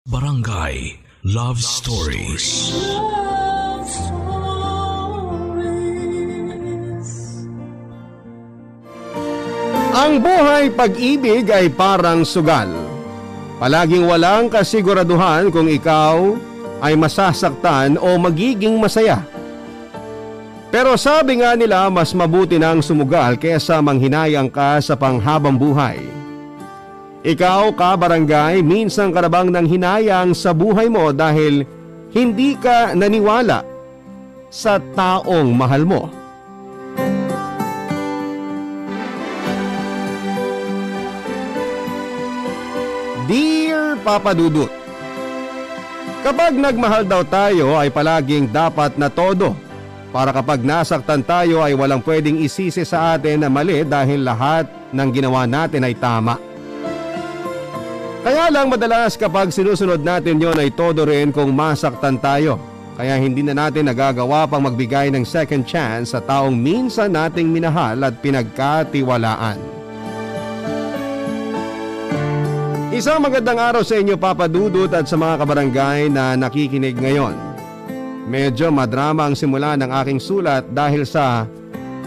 Barangay Love Stories. Love Stories. Ang buhay pag-ibig ay parang sugal. Palaging walang kasiguraduhan kung ikaw ay masasaktan o magiging masaya. Pero sabi nga nila mas mabuti nang sumugal kaysa manghinayang ka sa panghabang buhay. Ikaw, kabarangay, minsan ka na bang nanghinayang sa buhay mo dahil hindi ka naniwala sa taong mahal mo? Dear Papa Dudut, kapag nagmahal daw tayo ay palaging dapat na todo. Para kapag nasaktan tayo ay walang pwedeng isisi sa atin na mali dahil lahat ng ginawa natin ay tama. Kaya lang madalas kapag sinusunod natin yon ay todo rin kung masaktan tayo. Kaya hindi na natin nagagawa pang magbigay ng second chance sa taong minsan nating minahal at pinagkatiwalaan. Isang magandang araw sa inyo, Papa Dudut, at sa mga kabarangay na nakikinig ngayon. Medyo madrama ang simula ng aking sulat dahil sa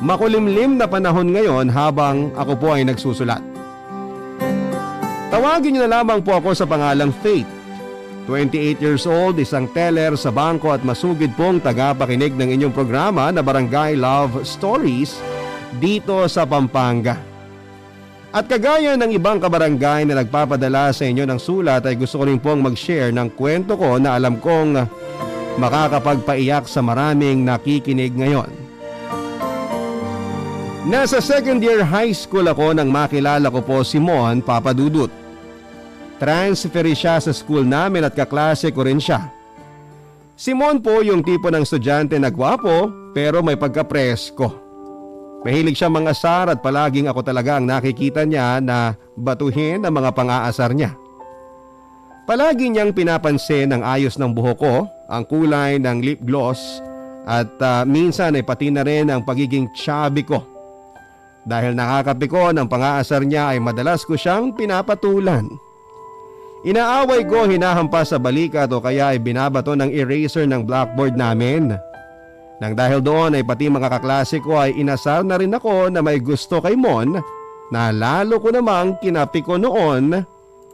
makulimlim na panahon ngayon habang ako po ay nagsusulat. Tawagin niyo na lamang po ako sa pangalang Faith. 28 years old, isang teller sa bangko at masugid pong tagapakinig ng inyong programa na Barangay Love Stories dito sa Pampanga. At kagaya ng ibang kabarangay na nagpapadala sa inyo ng sulat ay gusto ko rin pong mag-share ng kwento ko na alam kong makakapagpaiyak sa maraming nakikinig ngayon. Nasa second year high school ako nang makilala ko po si Mon, Papa Dudut. Transferi siya sa school namin at kaklase ko rin siya. Si Mon po yung tipo ng estudyante na gwapo pero may pagka-presko. Mahilig siya mangasar at palaging ako talaga ang nakikita niya na batuhin ang mga pang-aasar niya. Palagi niyang pinapansin ang ayos ng buhok ko, ang kulay ng lip gloss at minsan ay pati na rin ang pagiging chubby ko. Dahil nakakapiko ng pang-aasar niya ay madalas ko siyang pinapatulan. Inaaway ko hinahampas sa balikat o kaya ay binabato ng eraser ng blackboard namin. Nang dahil doon ay pati mga kaklase ko ay inasar na rin ako na may gusto kay Mon na lalo ko namang kinapiko noon,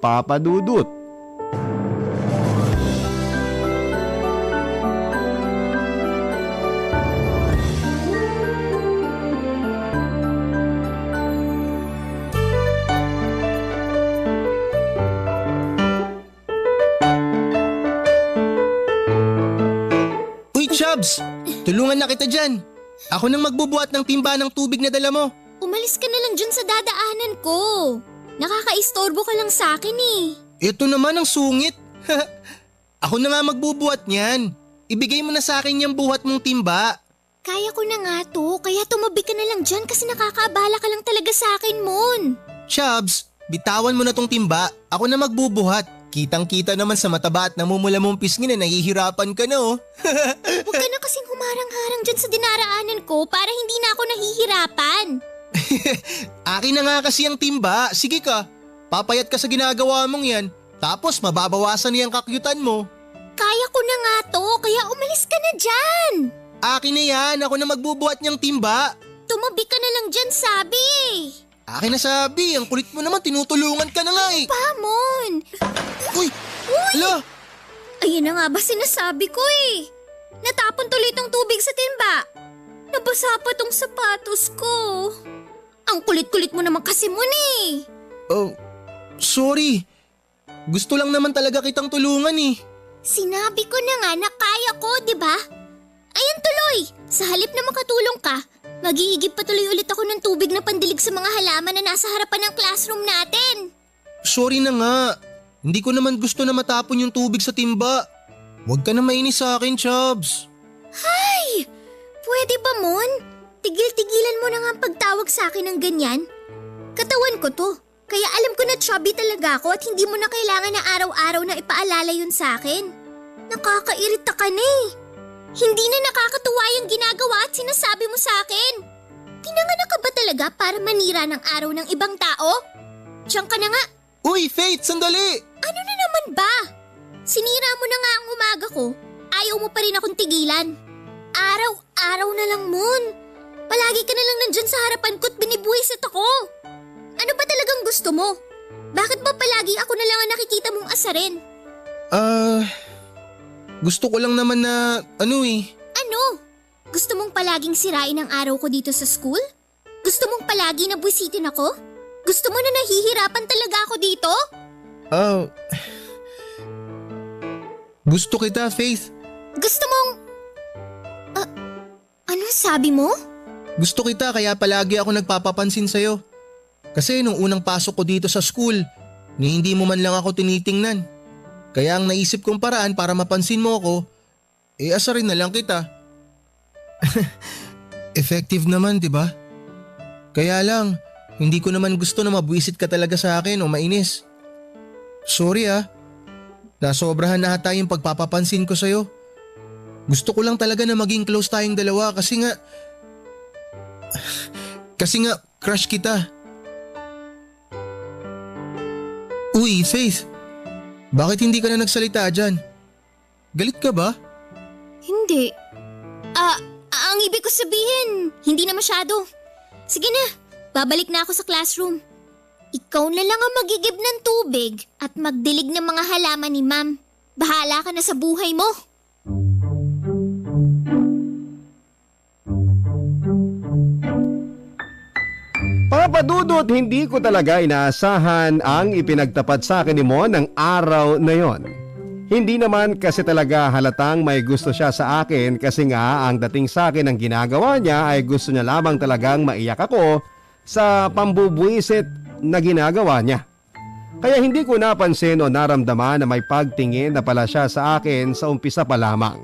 Papa Dudut. Chubbs, tulungan na kita dyan. Ako nang magbubuhat ng timba ng tubig na dala mo. Umalis ka na lang dyan sa dadaanan ko. Nakakaistorbo ka lang sa akin eh. Ito naman ang sungit. Ako na nga magbubuhat niyan. Ibigay mo na sa akin yung buhat mong timba. Kaya ko na nga to, kaya tumabi ka na lang dyan kasi nakakaabala ka lang talaga sa akin, Mon. Chubbs, bitawan mo na tong timba. Ako na magbubuhat. Kitang-kita naman sa mataba at namumula mong pisngi na nahihirapan ka na oh. Huwag ka na kasing humarang-harang dyan sa dinaraanan ko para hindi na ako nahihirapan. Akin na nga kasi ang timba. Sige ka, papayat ka sa ginagawa mong yan. Tapos mababawasan niyang kakyutan mo. Kaya ko na nga to, kaya umalis ka na dyan. Akin na yan, ako na magbubuhat niyang timba. Tumabi ka na lang dyan, sabi eh. Akin na sabi, ang kulit mo naman, tinutulungan ka na nga eh. Pamon! Uy! Ala! Ayun na nga ba sinasabi ko eh. Natapon tuloy tong tubig sa timba. Nabasa pa tong sapatos ko. Ang kulit-kulit mo naman kasi, Mon eh. Oh, sorry. Gusto lang naman talaga kitang tulungan eh. Sinabi ko na nga na kaya ko, di ba? Ayan tuloy, sa halip na makatulong ka, mag-iigib pa tuloy ulit ako ng tubig na pandilig sa mga halaman na nasa harapan ng classroom natin. Sorry na nga. Hindi ko naman gusto na matapon yung tubig sa timba. Huwag ka na mainis sa akin, Chubbs. Ay! Pwede ba, Mon? Tigil-tigilan mo na nga ang pagtawag sa akin ng ganyan. Katawan ko to. Kaya alam ko na chubby talaga ako at hindi mo na kailangan na araw-araw na ipaalala yun sa akin. Nakakairita ka na eh. Hindi na nakakatuwa yung ginagawa at sinasabi mo sa akin. Pinanganak ka ba talaga para manira ng araw ng ibang tao? Diyan ka na nga. Uy, Faith, sandali! Ano na naman ba? Sinira mo na nga ang umaga ko. Ayaw mo pa rin akong tigilan. Araw-araw na lang, Mon. Palagi ka na lang nandyan sa harapan ko't binibuwisit ako. Ano ba talagang gusto mo? Bakit ba palagi ako na lang ang nakikita mong asarin? Gusto ko lang naman na Ano? Gusto mong palaging sirain ang araw ko dito sa school? Gusto mong palagi na buwisitin ako? Gusto mo na nahihirapan talaga ako dito? Gusto kita, Faith. Gusto mong… ano sabi mo? Gusto kita kaya palagi ako nagpapapansin sa'yo. Kasi nung unang pasok ko dito sa school, ni hindi mo man lang ako tinitingnan. Kaya ang naisip kong paraan para mapansin mo ako, asarin na lang kita. Effective naman, di ba? Kaya lang, hindi ko naman gusto na mabwisit ka talaga sa akin o mainis. Sorry nasobrahan na ata yung pagpapapansin ko sa'yo. Gusto ko lang talaga na maging close tayong dalawa kasi nga crush kita. Uy, Faith, bakit hindi ka na nagsalita dyan? Galit ka ba? Hindi. Ang ibig ko sabihin, hindi na masyado. Sige na, babalik na ako sa classroom. Ikaw na lang ang magigib ng tubig at magdilig ng mga halaman ni Ma'am. Bahala ka na sa buhay mo. Papa Dudut, hindi ko talaga inaasahan ang ipinagtapat sa akin ni Mon ng araw na yon. Hindi naman kasi talaga halatang may gusto siya sa akin kasi nga ang dating sa akin ng ginagawa niya ay gusto niya lamang talagang maiyak ako sa pambubwisit na ginagawa niya. Kaya hindi ko napansin o naramdaman na may pagtingin na pala siya sa akin sa umpisa pa lamang.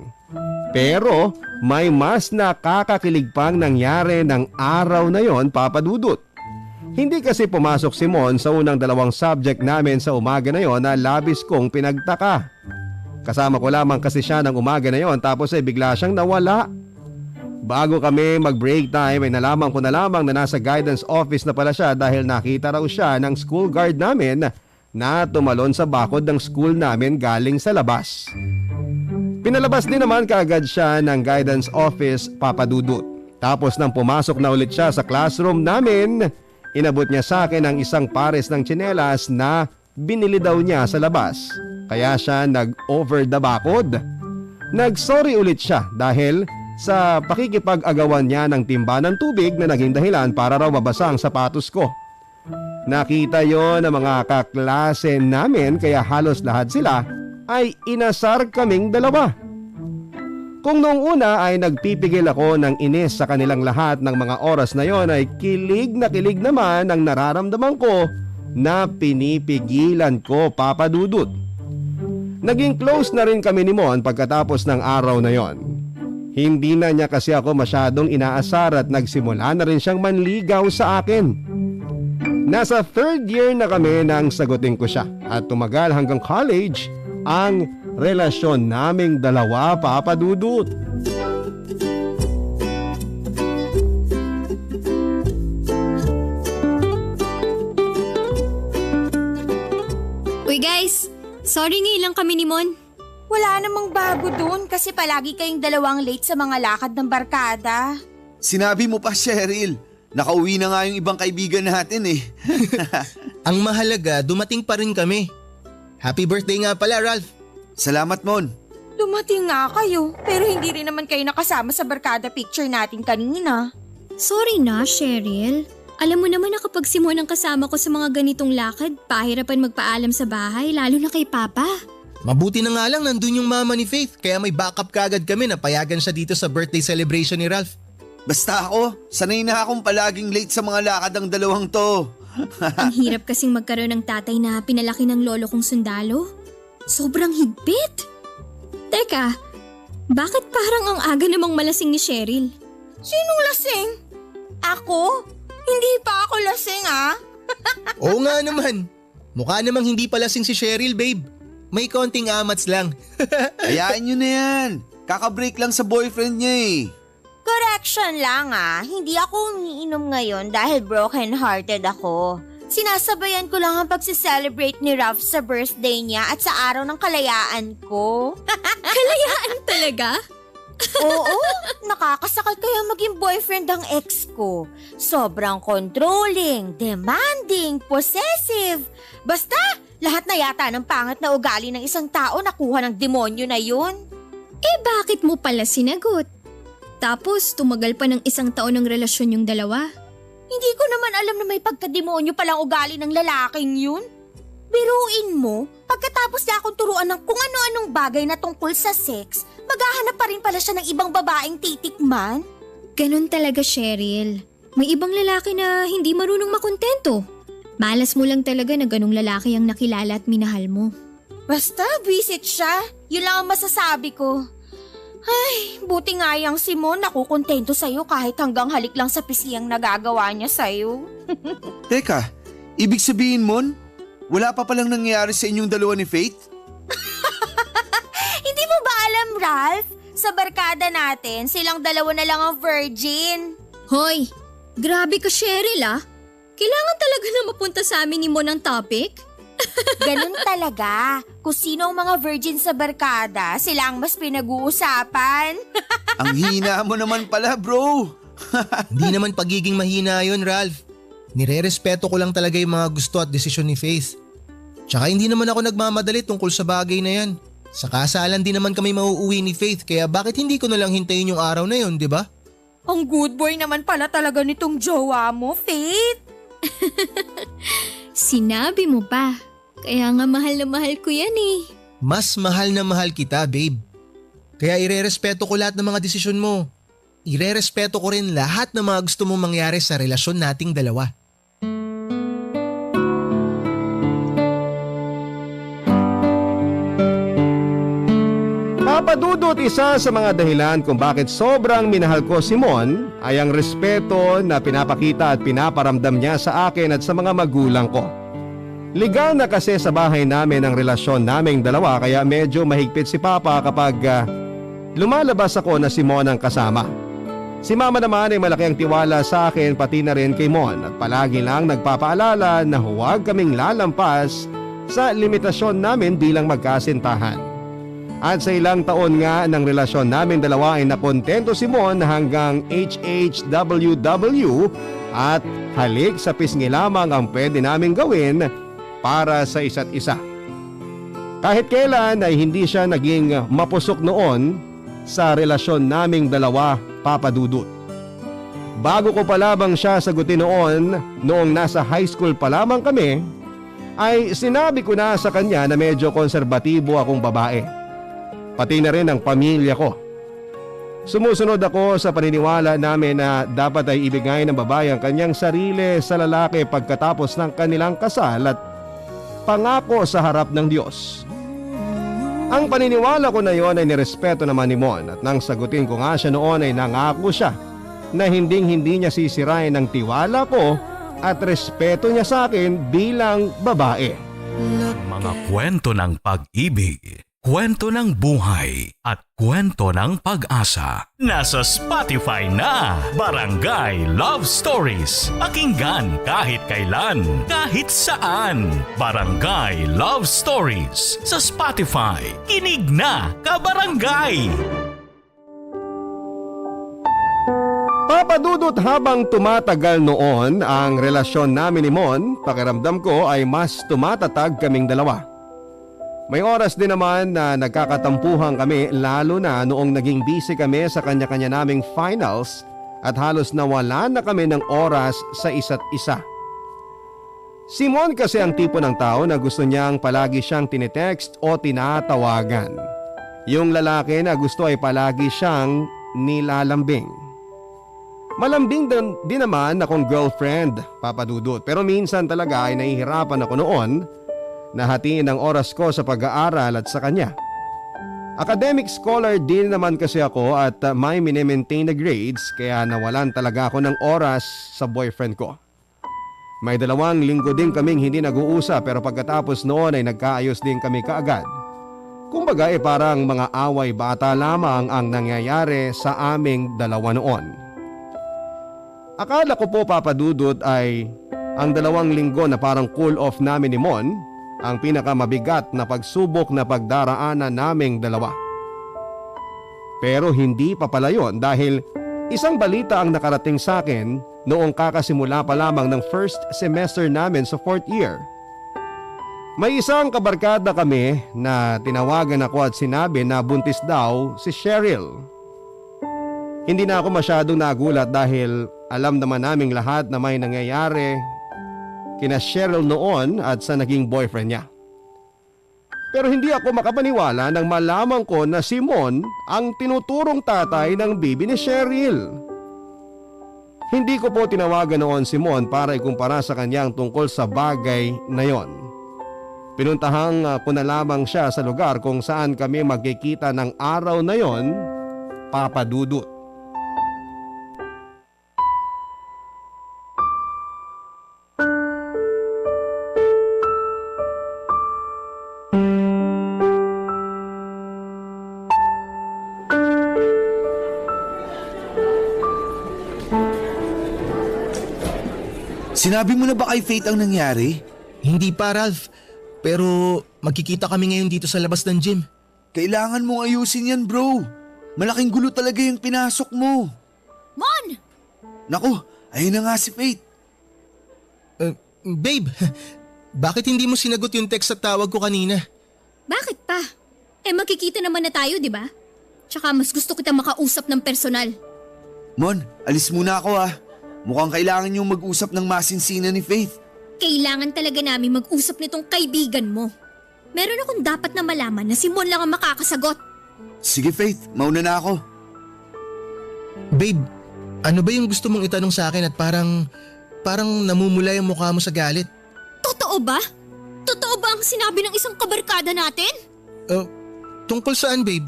Pero may mas nakakakilig pang nangyari ng araw na yon, Papa Dudut. Hindi kasi pumasok si Mon sa unang 2 subject namin sa umaga na yon na labis kong pinagtaka. Kasama ko lamang kasi siya ng umaga na yon tapos bigla siyang nawala. Bago kami mag-break time ay nalaman ko na lamang na nasa guidance office na pala siya dahil nakita raw siya ng school guard namin na tumalon sa bakod ng school namin galing sa labas. Pinalabas din naman kaagad siya ng guidance office, Papa Dudut. Tapos nang pumasok na ulit siya sa classroom namin, inabot niya sa akin ang isang pares ng tsinelas na binili daw niya sa labas. Kaya siya nag-over the bakod. Nag-sorry ulit siya dahil sa pakikipag-agawan niya ng timba ng tubig na naging dahilan para raw mabasa ang sapatos ko. Nakita yon ng mga kaklase namin kaya halos lahat sila ay inasar kaming dalawa. Kung noong una ay nagpipigil ako ng inis sa kanilang lahat ng mga oras na yon ay kilig na kilig naman ang nararamdaman ko na pinipigilan ko, Papa Dudut. Naging close na rin kami ni Mon pagkatapos ng araw na yon. Hindi na niya kasi ako masyadong inaasar at nagsimula na rin siyang manligaw sa akin. Nasa 3rd year na kami nang sagutin ko siya at tumagal hanggang college ang relasyon naming dalawa, Papa Dudut. Uy guys, sorry ngayon lang kami ni Mon. Wala namang bago dun kasi palagi kayong dalawang late sa mga lakad ng barkada. Sinabi mo pa, Cheryl. Nakauwi na nga yung ibang kaibigan natin eh. Ang mahalaga, dumating pa rin kami. Happy birthday nga pala, Ralph. Salamat, Mon. Dumating nga kayo pero hindi rin naman kayo nakasama sa barkada picture natin kanina. Sorry na, Cheryl. Alam mo naman na kapag si Mon ang kasama ko sa mga ganitong lakad, pahirapan magpaalam sa bahay lalo na kay Papa. Mabuti na nga lang nandun yung mama ni Faith kaya may backup kaagad kami na payagan siya dito sa birthday celebration ni Ralph. Basta ako, sanay na akong palaging late sa mga lakad ng dalawang to. Ang hirap kasing magkaroon ng tatay na pinalaki ng lolo kong sundalo. Sobrang higpit. Teka, bakit parang ang aga namang malasing ni Cheryl? Sinong lasing? Ako? Hindi pa ako lasing Oo nga naman. Mukha namang hindi pa lasing si Cheryl, babe. May konting amats lang. Hayaan nyo na yan. Kakabreak lang sa boyfriend niya eh. Correction lang hindi ako umiinom ngayon dahil broken-hearted ako. Sinasabayan ko lang ang pagsiselebrate ni Ralph sa birthday niya at sa araw ng kalayaan ko. Kalayaan talaga? Oo, nakakasakal kaya maging boyfriend ang ex ko. Sobrang controlling, demanding, possessive. Basta, lahat na yata ng pangit na ugali ng isang tao nakuha ng demonyo na yun. Eh bakit mo pala sinagot? Tapos tumagal pa ng 1 taon ng relasyon yung dalawa. Hindi ko naman alam na may pagkademonyo palang ugali ng lalaking yun. Biruin mo, pagkatapos niya akong turuan ng kung ano-anong bagay na tungkol sa sex, maghahanap pa rin pala siya ng ibang babaeng titikman. Ganun talaga, Cheryl. May ibang lalaki na hindi marunong makontento. Malas mo lang talaga na ganung lalaki ang nakilala at minahal mo. Basta, visit siya. Yun lang ang masasabi ko. Ay, buti nga yang si Mon nakukontento sa'yo kahit hanggang halik lang sa pisiyang nagagawa niya sa'yo. Teka, ibig sabihin, Mon, wala pa palang nangyayari sa inyong dalawa ni Faith? Hindi mo ba alam, Ralph? Sa barkada natin, silang dalawa na lang ang virgin. Hoy, grabe ka, Cheryl ah. Kailangan talaga na mapunta sa amin ni Mon ang topic? Ganun talaga. Kung sino ang mga virgin sa barkada, sila ang mas pinag-uusapan. Ang hina mo naman pala, bro. Hindi naman pagiging mahina yun, Ralph. Nire-respeto ko lang talaga yung mga gusto at desisyon ni Faith. Tsaka hindi naman ako nagmamadali tungkol sa bagay na yan. Sa kasalan din naman kami mauuwi ni Faith, kaya bakit hindi ko na lang hintayin yung araw na yun, di ba? Ang good boy naman pala talaga nitong jowa mo, Faith. Sinabi mo pa. Kaya nga mahal na mahal ko yan eh. Mas mahal na mahal kita, babe. Kaya irerespeto ko lahat ng mga desisyon mo. Irerespeto ko rin lahat ng mga gusto mong mangyari sa relasyon nating dalawa. Papadudot, isa sa mga dahilan kung bakit sobrang minahal ko si Mon ay ang respeto na pinapakita at pinaparamdam niya sa akin at sa mga magulang ko. Ligaw na kasi sa bahay namin ang relasyon naming dalawa kaya medyo mahigpit si Papa kapag lumalabas ako na si Mon ang kasama. Si Mama naman ay malaki ang tiwala sa akin pati na rin kay Mon at palagi lang nagpapaalala na huwag kaming lalampas sa limitasyon namin bilang magkasintahan. At sa ilang taon nga ng relasyon namin dalawa ay nakontento si Mon hanggang HHWW at halik sa pisngi lamang ang pwede naming gawin para sa isa't isa. Kahit kailan ay hindi siya naging mapusok noon sa relasyon naming dalawa, Papa Dudut. Bago ko pa lamang siya sagutin noong nasa high school pa lamang kami, ay sinabi ko na sa kanya na medyo konserbatibo akong babae. Pati na rin ang pamilya ko. Sumusunod ako sa paniniwala namin na dapat ay ibigay ng babae ang kanyang sarili sa lalaki pagkatapos ng kanilang kasal at pangako sa harap ng Diyos. Ang paniniwala ko na yon ay nirespeto naman ni Mon at nang sagutin ko nga siya noon ay nangako siya na hindi niya sisirain ang tiwala ko at respeto niya sa akin bilang babae. Mga kwento ng pag-ibig, kwento ng buhay at kwento ng pag-asa. Nasa Spotify na, Barangay Love Stories. Pakinggan kahit kailan, kahit saan. Barangay Love Stories sa Spotify. Kinig na, kabarangay! Papadudot, habang tumatagal noon ang relasyon namin ni Mon, pakiramdam ko ay mas tumatatag kaming dalawa. May oras din naman na nagkakatampuhan kami lalo na noong naging busy kami sa kanya-kanya naming finals at halos nawala na kami ng oras sa isa't isa. Si Mon kasi ang tipo ng tao na gusto niyang palagi siyang tinetext o tinatawagan. Yung lalaki na gusto ay palagi siyang nilalambing. Malambing din naman akong girlfriend, Papa Dudut, pero minsan talaga ay nahihirapan ako noon na hatiin ang oras ko sa pag-aaral at sa kanya. Academic scholar din naman kasi ako at may mini-maintain na grades kaya nawalan talaga ako ng oras sa boyfriend ko. May 2 linggo din kaming hindi nag-uusap pero pagkatapos noon ay nagkaayos din kami kaagad. Kumbaga parang mga away bata lamang ang nangyayari sa aming dalawa noon. Akala ko po, Papa Dudut, ay ang 2 linggo na parang cool off namin ni Mon ang pinakamabigat na pagsubok na pagdaraanan naming dalawa. Pero hindi pa pala yun dahil isang balita ang nakarating sa akin noong kakasimula pa lamang ng first semester namin sa 4th year. May isang kabarkada kami na tinawagan ako at sinabi na buntis daw si Cheryl. Hindi na ako masyadong nagulat dahil alam naman naming lahat na may nangyayari kina Cheryl noon at sa naging boyfriend niya. Pero hindi ako makapaniwala nang malaman ko na si Mon ang tinuturong tatay ng baby ni Cheryl. Hindi ko po tinawagan noon si Mon para ikumpara sa kanyang tungkol sa bagay na yon. Pinuntahang ko na lamang siya sa lugar kung saan kami magkikita ng araw na yon, Papa Dudut. Sinabi mo na ba kay Faith ang nangyari? Hindi pa, Ralph. Pero magkikita kami ngayon dito sa labas ng gym. Kailangan mong ayusin yan, bro. Malaking gulo talaga yung pinasok mo. Mon! Naku, ayun na nga si Faith. Babe, bakit hindi mo sinagot yung text at tawag ko kanina? Bakit pa? Magkikita naman na tayo, di ba? Tsaka mas gusto kita makausap ng personal. Mon, alis muna ako ah. Mukhang kailangan yung mag-usap ng masinsinan ni Faith. Kailangan talaga namin mag-usap nitong kaibigan mo. Meron akong dapat na malaman na si Mon lang ang makakasagot. Sige Faith, mauna na ako. Babe, ano ba yung gusto mong itanong sa akin at parang namumula yung mukha mo sa galit? Totoo ba? Totoo ba ang sinabi ng isang kabarkada natin? Tungkol saan, babe?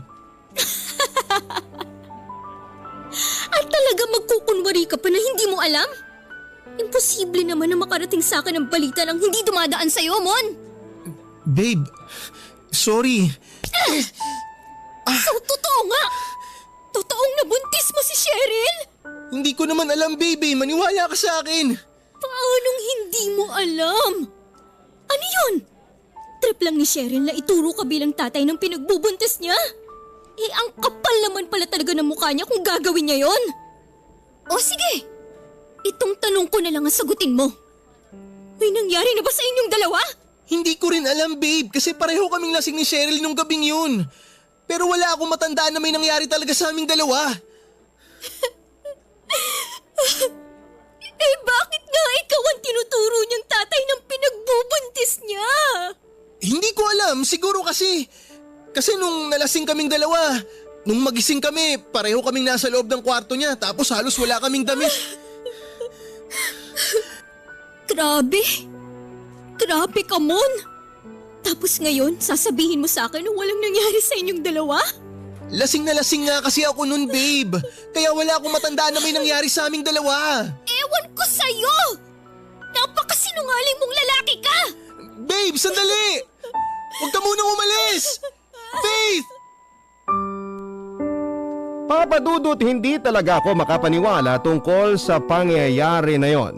At talaga magkukunwari ka pa na hindi mo alam? Imposible naman na makarating sa akin ang balita nang hindi dumadaan sa'yo, Mon. Babe, sorry. So, totoo nga! Totoong nabuntis mo si Cheryl? Hindi ko naman alam, babe. Maniwala ka sa akin. Paanong hindi mo alam? Ano yun? Trip lang ni Cheryl na ituro ka bilang tatay ng pinagbubuntis niya? Ang kapal naman pala talaga ng mukha niya kung gagawin niya yon. O sige, itong tanong ko na lang ang sagutin mo. May nangyari na ba sa inyong dalawa? Hindi ko rin alam, babe, kasi pareho kaming lasing ni Cheryl nung gabing yun. Pero wala akong matandaan na may nangyari talaga sa aming dalawa. Bakit nga ikaw ang tinuturo niyang tatay ng pinagbubuntis niya? Hindi ko alam, siguro kasi nung nalasing kaming dalawa, nung magising kami, pareho kaming nasa loob ng kwarto niya tapos halos wala kaming damit. Grabe. Grabe ka, Mon. Tapos ngayon, sasabihin mo sa akin na walang nangyari sa inyong dalawa? Lasing na lasing nga kasi ako nun, babe. Kaya wala akong matandaan na may nangyari sa aming dalawa. Ewan ko sa'yo! Napakasinungaling mong lalaki ka! Babe, sandali! Huwag ka munang umalis! Faith! Papa Dudut, hindi talaga ako makapaniwala tungkol sa pangyayari na yon.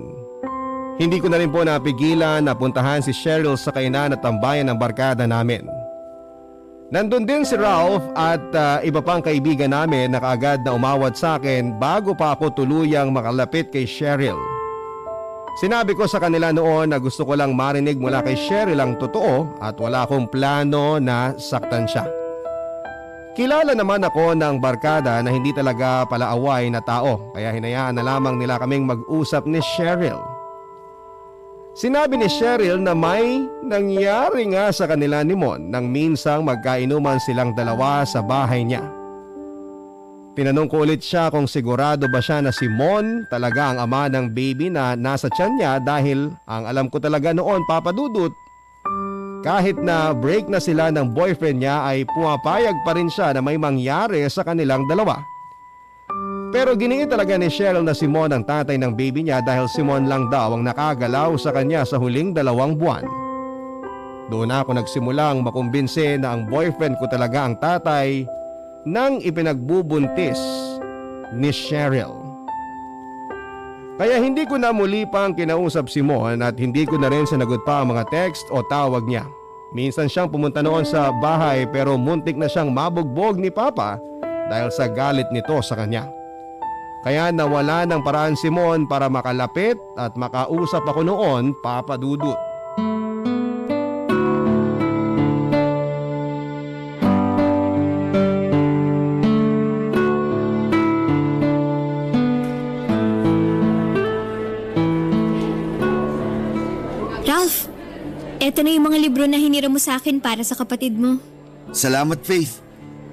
Hindi ko na rin po napigilan na puntahan si Cheryl sa kainan at tambayan ng barkada namin. Nandun din si Ralph at iba pang kaibigan namin na kaagad na umawat sa akin bago pa ako tuluyang makalapit kay Cheryl. Sinabi ko sa kanila noon na gusto ko lang marinig mula kay Cheryl ang totoo at wala akong plano na saktan siya. Kilala naman ako ng barkada na hindi talaga palaaway na tao kaya hinayaan na lamang nila kaming mag-usap ni Cheryl. Sinabi ni Cheryl na may nangyari nga sa kanila ni Mon nang minsang magkainuman silang dalawa sa bahay niya. Tinanong ko ulit siya kung sigurado ba siya na si Mon talaga ang ama ng baby na nasa tiyan niya dahil ang alam ko talaga noon, Papa Dudut, kahit na break na sila ng boyfriend niya ay pumapayag pa rin siya na may mangyari sa kanilang dalawa. Pero giniit talaga ni Cheryl na si Mon ang tatay ng baby niya dahil si Mon lang daw ang nakagalaw sa kanya sa huling 2 buwan. Doon ako nagsimulang makumbinse na ang boyfriend ko talaga ang tatay ng ipinagbubuntis ni Cheryl. Kaya hindi ko na muli pang kinausap si Mon at hindi ko na rin sinagot pa ang mga text o tawag niya. Minsan siyang pumunta noon sa bahay pero muntik na siyang mabugbog ni Papa dahil sa galit nito sa kanya. Kaya nawala ng paraan si Mon para makalapit at makausap ako noon, Papa Dudut. Ralph, eto na yung mga libro na hinira mo sa akin para sa kapatid mo. Salamat, Faith.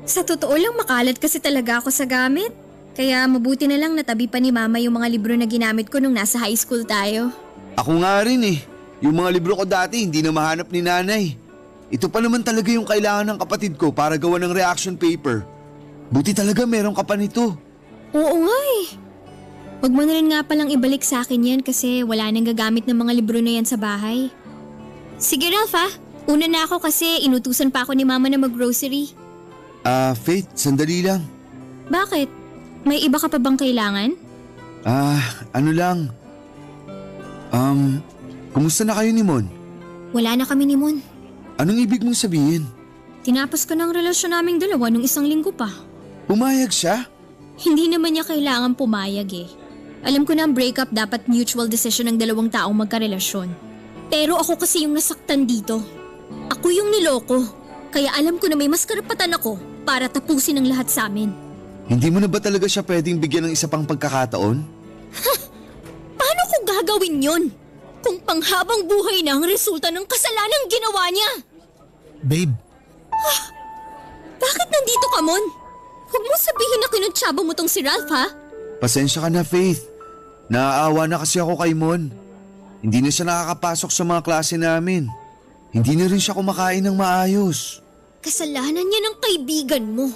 Sa totoo lang, makalat kasi talaga ako sa gamit. Kaya mabuti na lang natabi pa ni Mama yung mga libro na ginamit ko nung nasa high school tayo. Ako nga rin eh. Yung mga libro ko dati hindi na mahanap ni nanay. Ito pa naman talaga yung kailangan ng kapatid ko para gawa ng reaction paper. Buti talaga meron ka pa nito. Oo nga eh. Huwag mo na rin nga palang ibalik sa akin yan kasi wala nang gagamit ng mga libro na yan sa bahay. Sige Ralph ah, una na ako kasi inutusan pa ako ni Mama na mag-grocery. Faith, sandali lang. Bakit? May iba ka pa bang kailangan? Ano lang. Kumusta na kayo ni Mon? Wala na kami ni Mon. Anong ibig mong sabihin? Tinapos ko ng relasyon naming dalawa nung 1 linggo pa. Pumayag siya? Hindi naman niya kailangan pumayag eh. Alam ko na ang breakup dapat mutual decision ng dalawang taong magkarelasyon. Pero ako kasi yung nasaktan dito. Ako yung niloko. Kaya alam ko na may mas karapatan ako para tapusin ang lahat sa amin. Hindi mo na ba talaga siya pwedeng bigyan ng isa pang pagkakataon? Paano ko gagawin yon? Kung panghabang buhay na ang resulta ng kasalanang ginawa niya. Babe, Bakit nandito ka, Mon? Huwag mo sabihin na kinuntsaba mo tong si Ralph, ha? Pasensya ka na, Faith. Naaawa na kasi ako kay Mon. Hindi na siya nakakapasok sa mga klase namin. Hindi na rin siya kumakain ng maayos. Kasalanan niya ng kaibigan mo.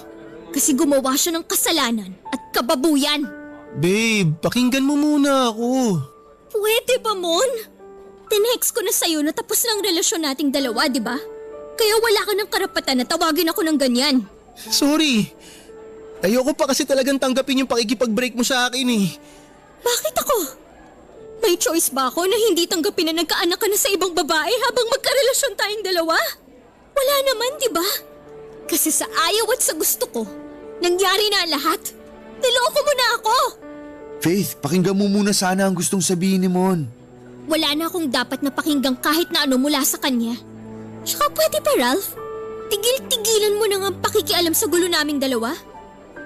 Kasi gumawa siya ng kasalanan at kababuyan. babe, pakinggan mo muna ako. Pwede ba, Mon? Tinext ko na sa'yo na tapos na ang relasyon nating dalawa, di ba? Kaya wala ka ng karapatan na tawagin ako ng ganyan. Sorry. Ayoko pa kasi talagang tanggapin yung pakikipag-break mo sa akin eh. Bakit ako? May choice ba ako na hindi tanggapin na nagkaanak ka na sa ibang babae habang magkarelasyon tayong dalawa? Wala naman, di ba? Kasi sa ayaw at sa gusto ko, nangyari na ang lahat. Niloko mo na ako! Faith, pakinggan mo muna sana ang gustong sabihin ni Mon. Wala na akong dapat na pakinggang kahit na ano mula sa kanya. Tsaka pwede pa, Ralph? Tigil-tigilan mo na nga ang pakikialam sa gulo naming dalawa.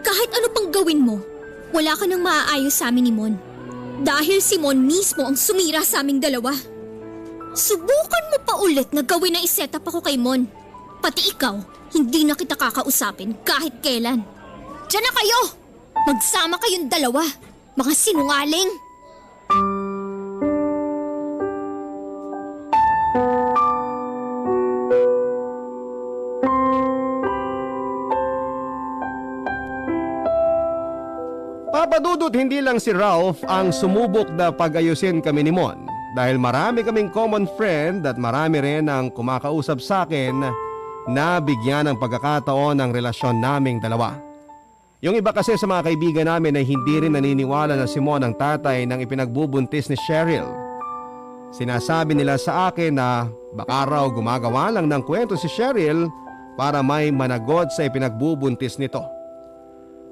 Kahit ano pang gawin mo, wala ka nang maaayos sa amin ni Mon. Dahil si Mon mismo ang sumira sa aming dalawa. Subukan mo pa ulit na gawin na iset up ako kay Mon. Pati ikaw, hindi na kita kakausapin kahit kailan. Diyan na kayo! Magsama kayong dalawa, mga sinungaling! Papa Dudut, hindi lang si Ralph ang sumubok na pag-ayusin kami ni Mon dahil marami kaming common friend at marami rin ang kumakausap sa akin na bigyan ng pagkakataon ng relasyon naming dalawa. Yung iba kasi sa mga kaibigan namin ay hindi rin naniniwala na si Mon ang tatay ng ipinagbubuntis ni Cheryl. Sinasabi nila sa akin na baka raw gumagawa lang ng kwento si Cheryl para may managot sa ipinagbubuntis nito.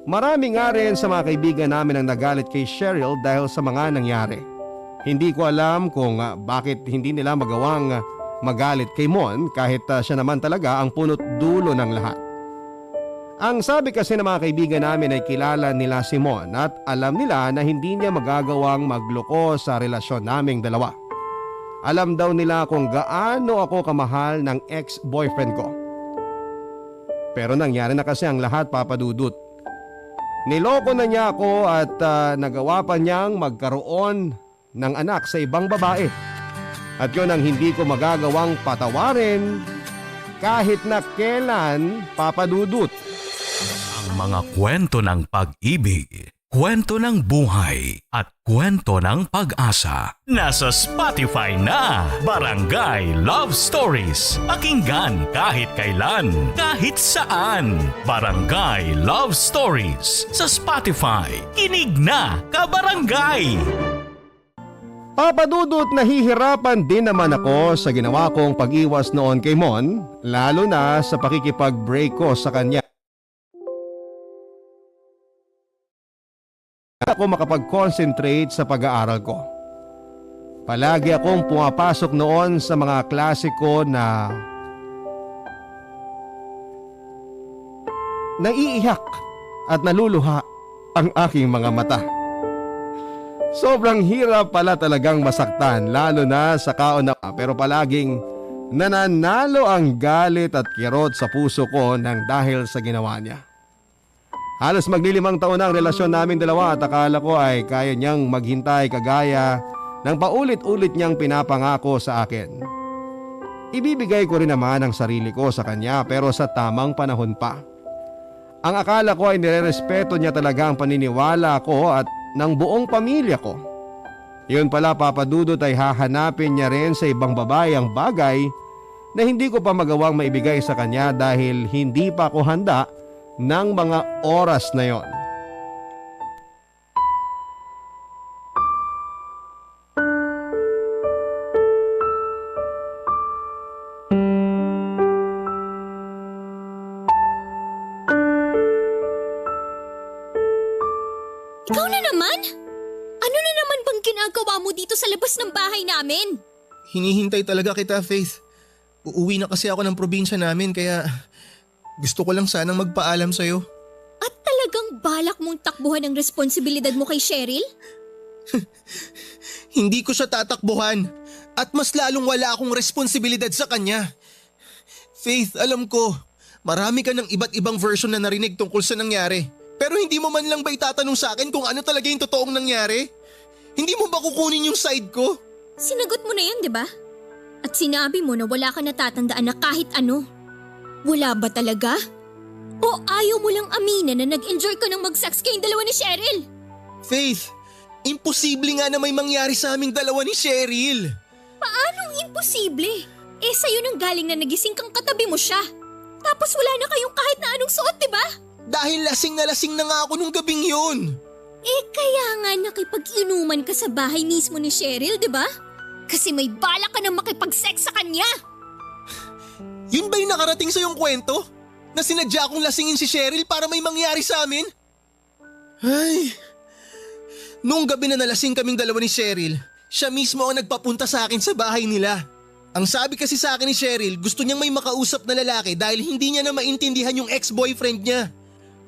Marami nga rin sa mga kaibigan namin ang nagalit kay Cheryl dahil sa mga nangyari. Hindi ko alam kung bakit hindi nila magawang magalit kay Mon kahit siya naman talaga ang punot dulo ng lahat. Ang sabi kasi ng mga kaibigan namin ay kilala nila si Mon at alam nila na hindi niya magagawang magloko sa relasyon naming dalawa. Alam daw nila kung gaano ako kamahal ng ex-boyfriend ko. Pero nangyari na kasi ang lahat, Papa Dudut. Niloko na niya ako at nagawa pa niyang magkaroon ng anak sa ibang babae. At yun ang hindi ko magagawang patawarin kahit na kailan, Papa Dudut. Ang mga kwento ng pag-ibig, kwento ng buhay at kwento ng pag-asa. Nasa Spotify na, Barangay Love Stories. Pakinggan kahit kailan, kahit saan. Barangay Love Stories sa Spotify. Kinig na, kabarangay! Papa Dudut, nahihirapan din naman ako sa ginawa kong pag-iwas noon kay Mon, lalo na sa pakikipag-break ko sa kanya. Ako makapag-concentrate sa pag-aaral ko. Palagi akong pumapasok noon sa mga klase ko na naiiyak at naluluha ang aking mga mata. Sobrang hirap pala talagang masaktan, lalo na sa kauna, pero palaging nananalo ang galit at kirot sa puso ko nang dahil sa ginawa niya. Halos maglilimang taon na ang relasyon namin dalawa at akala ko ay kaya niyang maghintay kagaya ng paulit-ulit niyang pinapangako sa akin. Ibibigay ko rin naman ang sarili ko sa kanya pero sa tamang panahon pa. Ang akala ko ay nirerespeto niya talaga ang paniniwala ko at ng buong pamilya ko. Yun pala, Papa Dudut, ay hahanapin niya rin sa ibang babae ang bagay na hindi ko pa magawang maibigay sa kanya dahil hindi pa ako handa ng mga oras na yon. Ikaw na naman? Ano na naman bang ginagawa mo dito sa labas ng bahay namin? Hinihintay talaga kita, Faith. Uuwi na kasi ako ng probinsya namin kaya gusto ko lang sanang magpaalam sa'yo. At talagang balak mong takbuhan ang responsibilidad mo kay Cheryl? Hindi ko siya tatakbuhan at mas lalong wala akong responsibilidad sa kanya. Faith, alam ko, marami ka ng iba't ibang version na narinig tungkol sa nangyari. Pero hindi mo man lang ba itatanong sa akin kung ano talaga yung totoong nangyari? Hindi mo ba kukunin yung side ko? Sinagot mo na yan, di ba? At sinabi mo na wala ka natatandaan na kahit ano. Wala ba talaga? O ayaw mo lang aminin na nag-enjoy ka ng mag-sex kayong dalawa ni Cheryl? Faith, imposible nga na may mangyari sa aming dalawa ni Cheryl. Paanong imposible? Eh sa'yo nang galing na nagising kang katabi mo siya. Tapos wala na kayong kahit na anong suot, di ba? Dahil lasing na nga ako nung gabing yun. Eh kaya nga nakipag-inuman ka sa bahay mismo ni Cheryl, di ba? Kasi may balak ka na makipag-sex sa kanya. Yun ba yung nakarating sa yung kwento? Na sinadya akong lasingin si Cheryl para may mangyari sa amin? Ay, noong gabi na nalasing kaming dalawa ni Cheryl, siya mismo ang nagpapunta sa akin sa bahay nila. Ang sabi kasi sa akin ni Cheryl, gusto niyang may makausap na lalaki dahil hindi niya na maintindihan yung ex-boyfriend niya.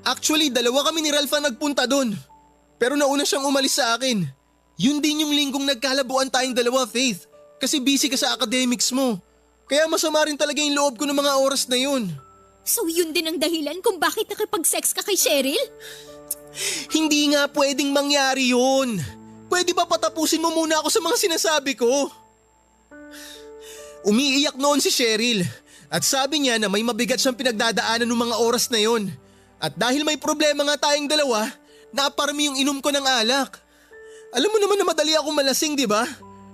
Actually, dalawa kami ni Ralph ang nagpunta doon. Pero nauna siyang umalis sa akin. Yun din yung linggong nagkalabuan tayong dalawa, Faith. Kasi busy ka sa academics mo. Kaya masama rin talaga yung loob ko ng mga oras na yun. So yun din ang dahilan kung bakit nakipag-sex ka kay Cheryl? Hindi nga pwedeng mangyari yun. Pwede ba patapusin mo muna ako sa mga sinasabi ko? Umiiyak noon si Cheryl. At sabi niya na may mabigat siyang pinagdadaanan ng mga oras na yun. At dahil may problema nga tayong dalawa, naparami yung inom ko ng alak. Alam mo naman na madali akong malasing, di ba?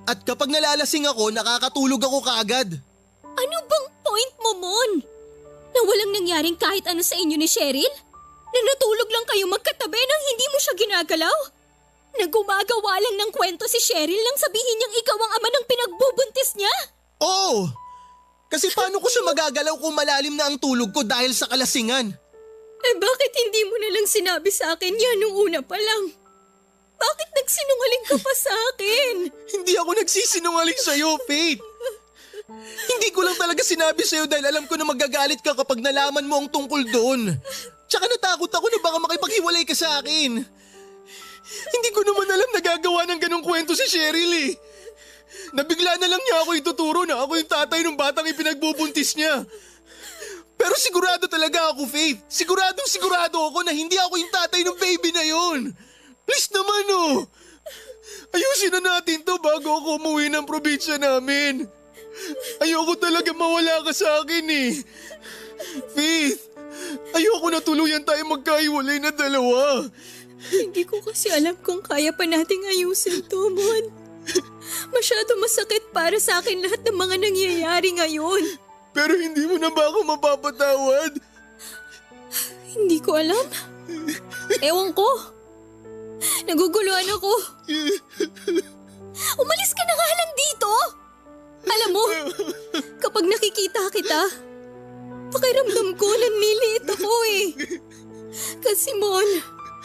At kapag nalalasing ako, nakakatulog ako kaagad. Ano bang point mo, Mon? Na walang nangyaring kahit ano sa inyo ni Cheryl? Na natulog lang kayo magkatabi nang hindi mo siya ginagalaw? Na gumagawa lang ng kwento si Cheryl nang sabihin niyang ikaw ang ama ng pinagbubuntis niya? Oo! Kasi paano ko siya magagalaw kung malalim na ang tulog ko dahil sa kalasingan? Eh bakit hindi mo na lang sinabi sa akin yan nung una pa lang? Bakit nagsinungaling ka pa sa akin? Hindi ako nagsisinungaling sa'yo, Faith. Hindi ko lang talaga sinabi sa'yo dahil alam ko na magagalit ka kapag nalaman mo ang tungkol doon. Tsaka natakot ako na baka makipaghiwalay ka sa akin. Hindi ko naman alam na gagawa ng ganong kwento si Cheryl eh. Nabigla na lang niya ako ituturo na ako yung tatay ng batang ipinagbubuntis niya. Pero sigurado talaga ako, Faith. Sigurado ako na hindi ako yung tatay ng baby na yon. Please naman oh. Ayusin na natin to bago ako umuwi ng probinsya namin. Ayoko talaga mawala ka sa akin eh. Faith, ayoko na tuluyan tayo magkahiwalay na dalawa. Hindi ko kasi alam kung kaya pa nating ayusin to, Mon. Masyado masakit para sa akin lahat ng mga nangyayari ngayon. Pero hindi mo na ba ako mapapatawad? Hindi ko alam. Ewan ko. Naguguluhan ako. Umalis ka na nga lang dito! Alam mo, kapag nakikita kita, pakiramdam ko nanliliit ako eh. Kasi Mon,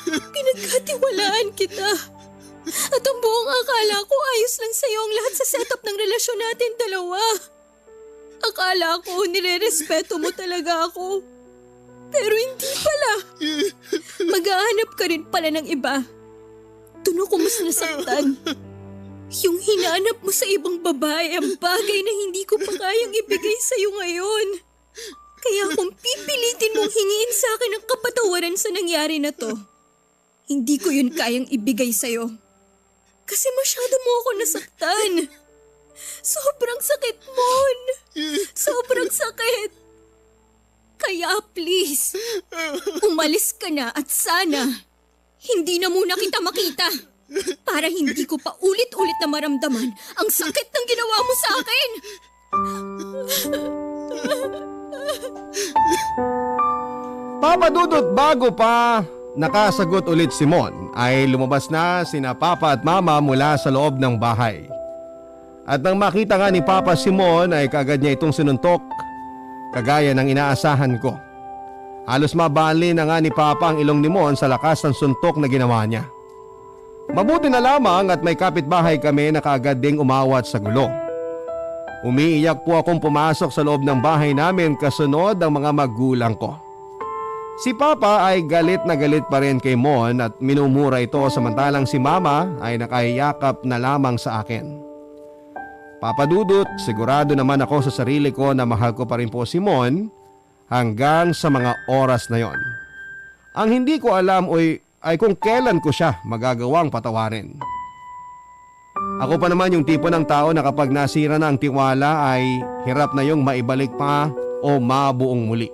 pinagkatiwalaan kita. At ang buong akala ko ayos lang sa'yo ang lahat sa setup ng relasyon natin dalawa. Akala ko nire-respeto mo talaga ako. Pero hindi pala. Maghahanap ka rin pala ng iba. Doon ako mas nasaktan. Yung hinanap mo sa ibang babae ang bagay na hindi ko pa kayang ibigay sa'yo ngayon. Kaya kung pipilitin mong hingiin sa akin ang kapatawaran sa nangyari na to, hindi ko yun kayang ibigay sa'yo. Kasi masyado mo ako nasaktan. Sobrang sakit, Mon. Sobrang sakit. Kaya please, umalis ka na at sana hindi na muna kita makita para hindi ko pa ulit-ulit na maramdaman ang sakit ng ginawa mo sa akin. Papa Dudut, bago pa nakasagot ulit si Mon, ay lumabas na sina Papa at Mama mula sa loob ng bahay. At nang makita nga ni Papa si Mon ay kaagad niya itong sinuntok, kagaya ng inaasahan ko. Halos mabali na nga ni Papa ang ilong ni Mon sa lakas ng suntok na ginawa niya. Mabuti na lamang at may kapitbahay kami na kaagad ding umawat sa gulo. Umiiyak po akong pumasok sa loob ng bahay namin kasunod ang mga magulang ko. Si Papa ay galit na galit pa rin kay Mon at minumura ito samantalang si Mama ay nakahiyakap na lamang sa akin. Papa Dudut, sigurado naman ako sa sarili ko na mahal ko pa rin po si Mon hanggang sa mga oras na yon. Ang hindi ko alam ay kung kailan ko siya magagawang patawarin. Ako pa naman yung tipo ng tao na kapag nasira na ang tiwala ay hirap na yung maibalik pa o mabuong muli.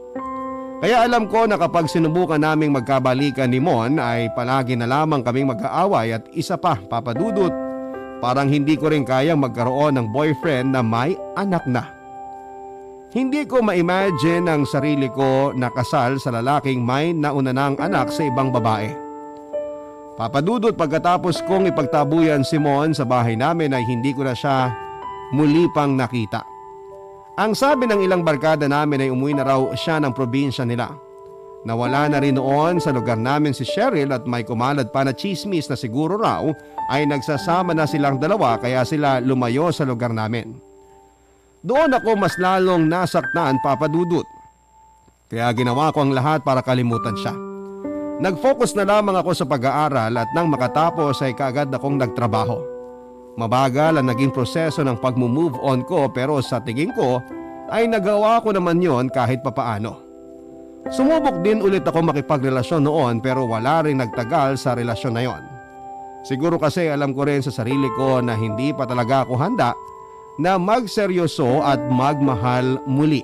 Kaya alam ko na kapag sinubukan naming magkabalikan ni Mon ay palagi na lamang kaming mag-aaway at isa pa, Papa Dudut, parang hindi ko rin kayang magkaroon ng boyfriend na may anak na. Hindi ko ma-imagine ang sarili ko na kasal sa lalaking may nauna ng anak sa ibang babae. Papa Dudut, pagkatapos kong ipagtabuyan si Mon sa bahay namin ay hindi ko na siya muli pang nakita. Ang sabi ng ilang barkada namin ay umuwi na raw siya ng probinsya nila. Nawala na rin noon sa lugar namin si Cheryl at may kumalad pa na chismis na siguro raw ay nagsasama na silang dalawa kaya sila lumayo sa lugar namin. Doon ako mas lalong nasaktan, Papa Dudut. Kaya ginawa ko ang lahat para kalimutan siya. Nag-focus na lamang ako sa pag-aaral at nang makatapos ay kaagad akong nagtrabaho. Mabagal ang naging proseso ng pag-move on ko pero sa tingin ko ay nagawa ko naman yon kahit papaano. Sumubok din ulit ako makipagrelasyon noon pero wala rin nagtagal sa relasyon na yon. Siguro kasi alam ko rin sa sarili ko na hindi pa talaga ako handa na magseryoso at magmahal muli.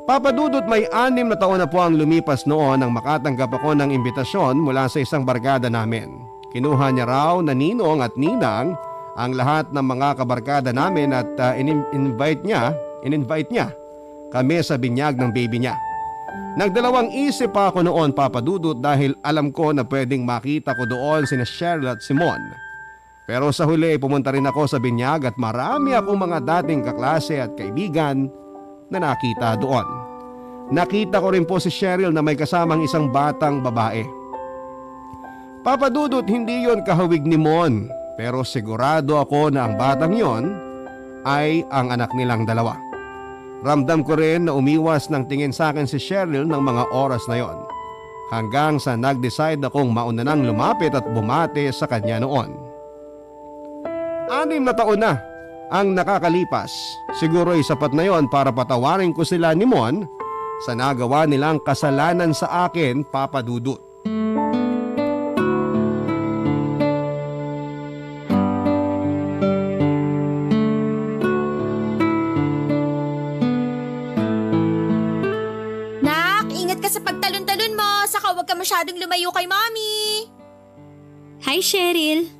Papa Dudut, may 6 na taon na po ang lumipas noon nang makatanggap ako ng imbitasyon mula sa isang barkada namin. Kinuha niya raw na ninong at ninang ang lahat ng mga kabarkada namin at in-invite niya kami sa binyag ng baby niya. Nagdalawang isip pa ako noon, Papa Dudut, dahil alam ko na pwedeng makita ko doon sina Cheryl at Simon. Pero sa huli pumunta rin ako sa binyag at marami akong mga dating kaklase at kaibigan na nakita doon. Nakita ko rin po si Cheryl na may kasamang isang batang babae. Papa Dudut, hindi yon kahawig ni Mon pero sigurado ako na ang batang yon ay ang anak nilang dalawa. Ramdam ko rin na umiwas ng tingin sa akin si Cheryl ng mga oras na yon hanggang sa nag-decide akong mauna nang lumapit at bumate sa kanya noon. 6 na taon na ang nakakalipas. Siguro ay sapat na yon para patawarin ko sila ni Mon sa nagawa nilang kasalanan sa akin, Papa Dudut. Nak, ingat ka sa pagtalon-talon mo. Saka huwag ka masyadong lumayo kay Mommy. Hi, Cheryl.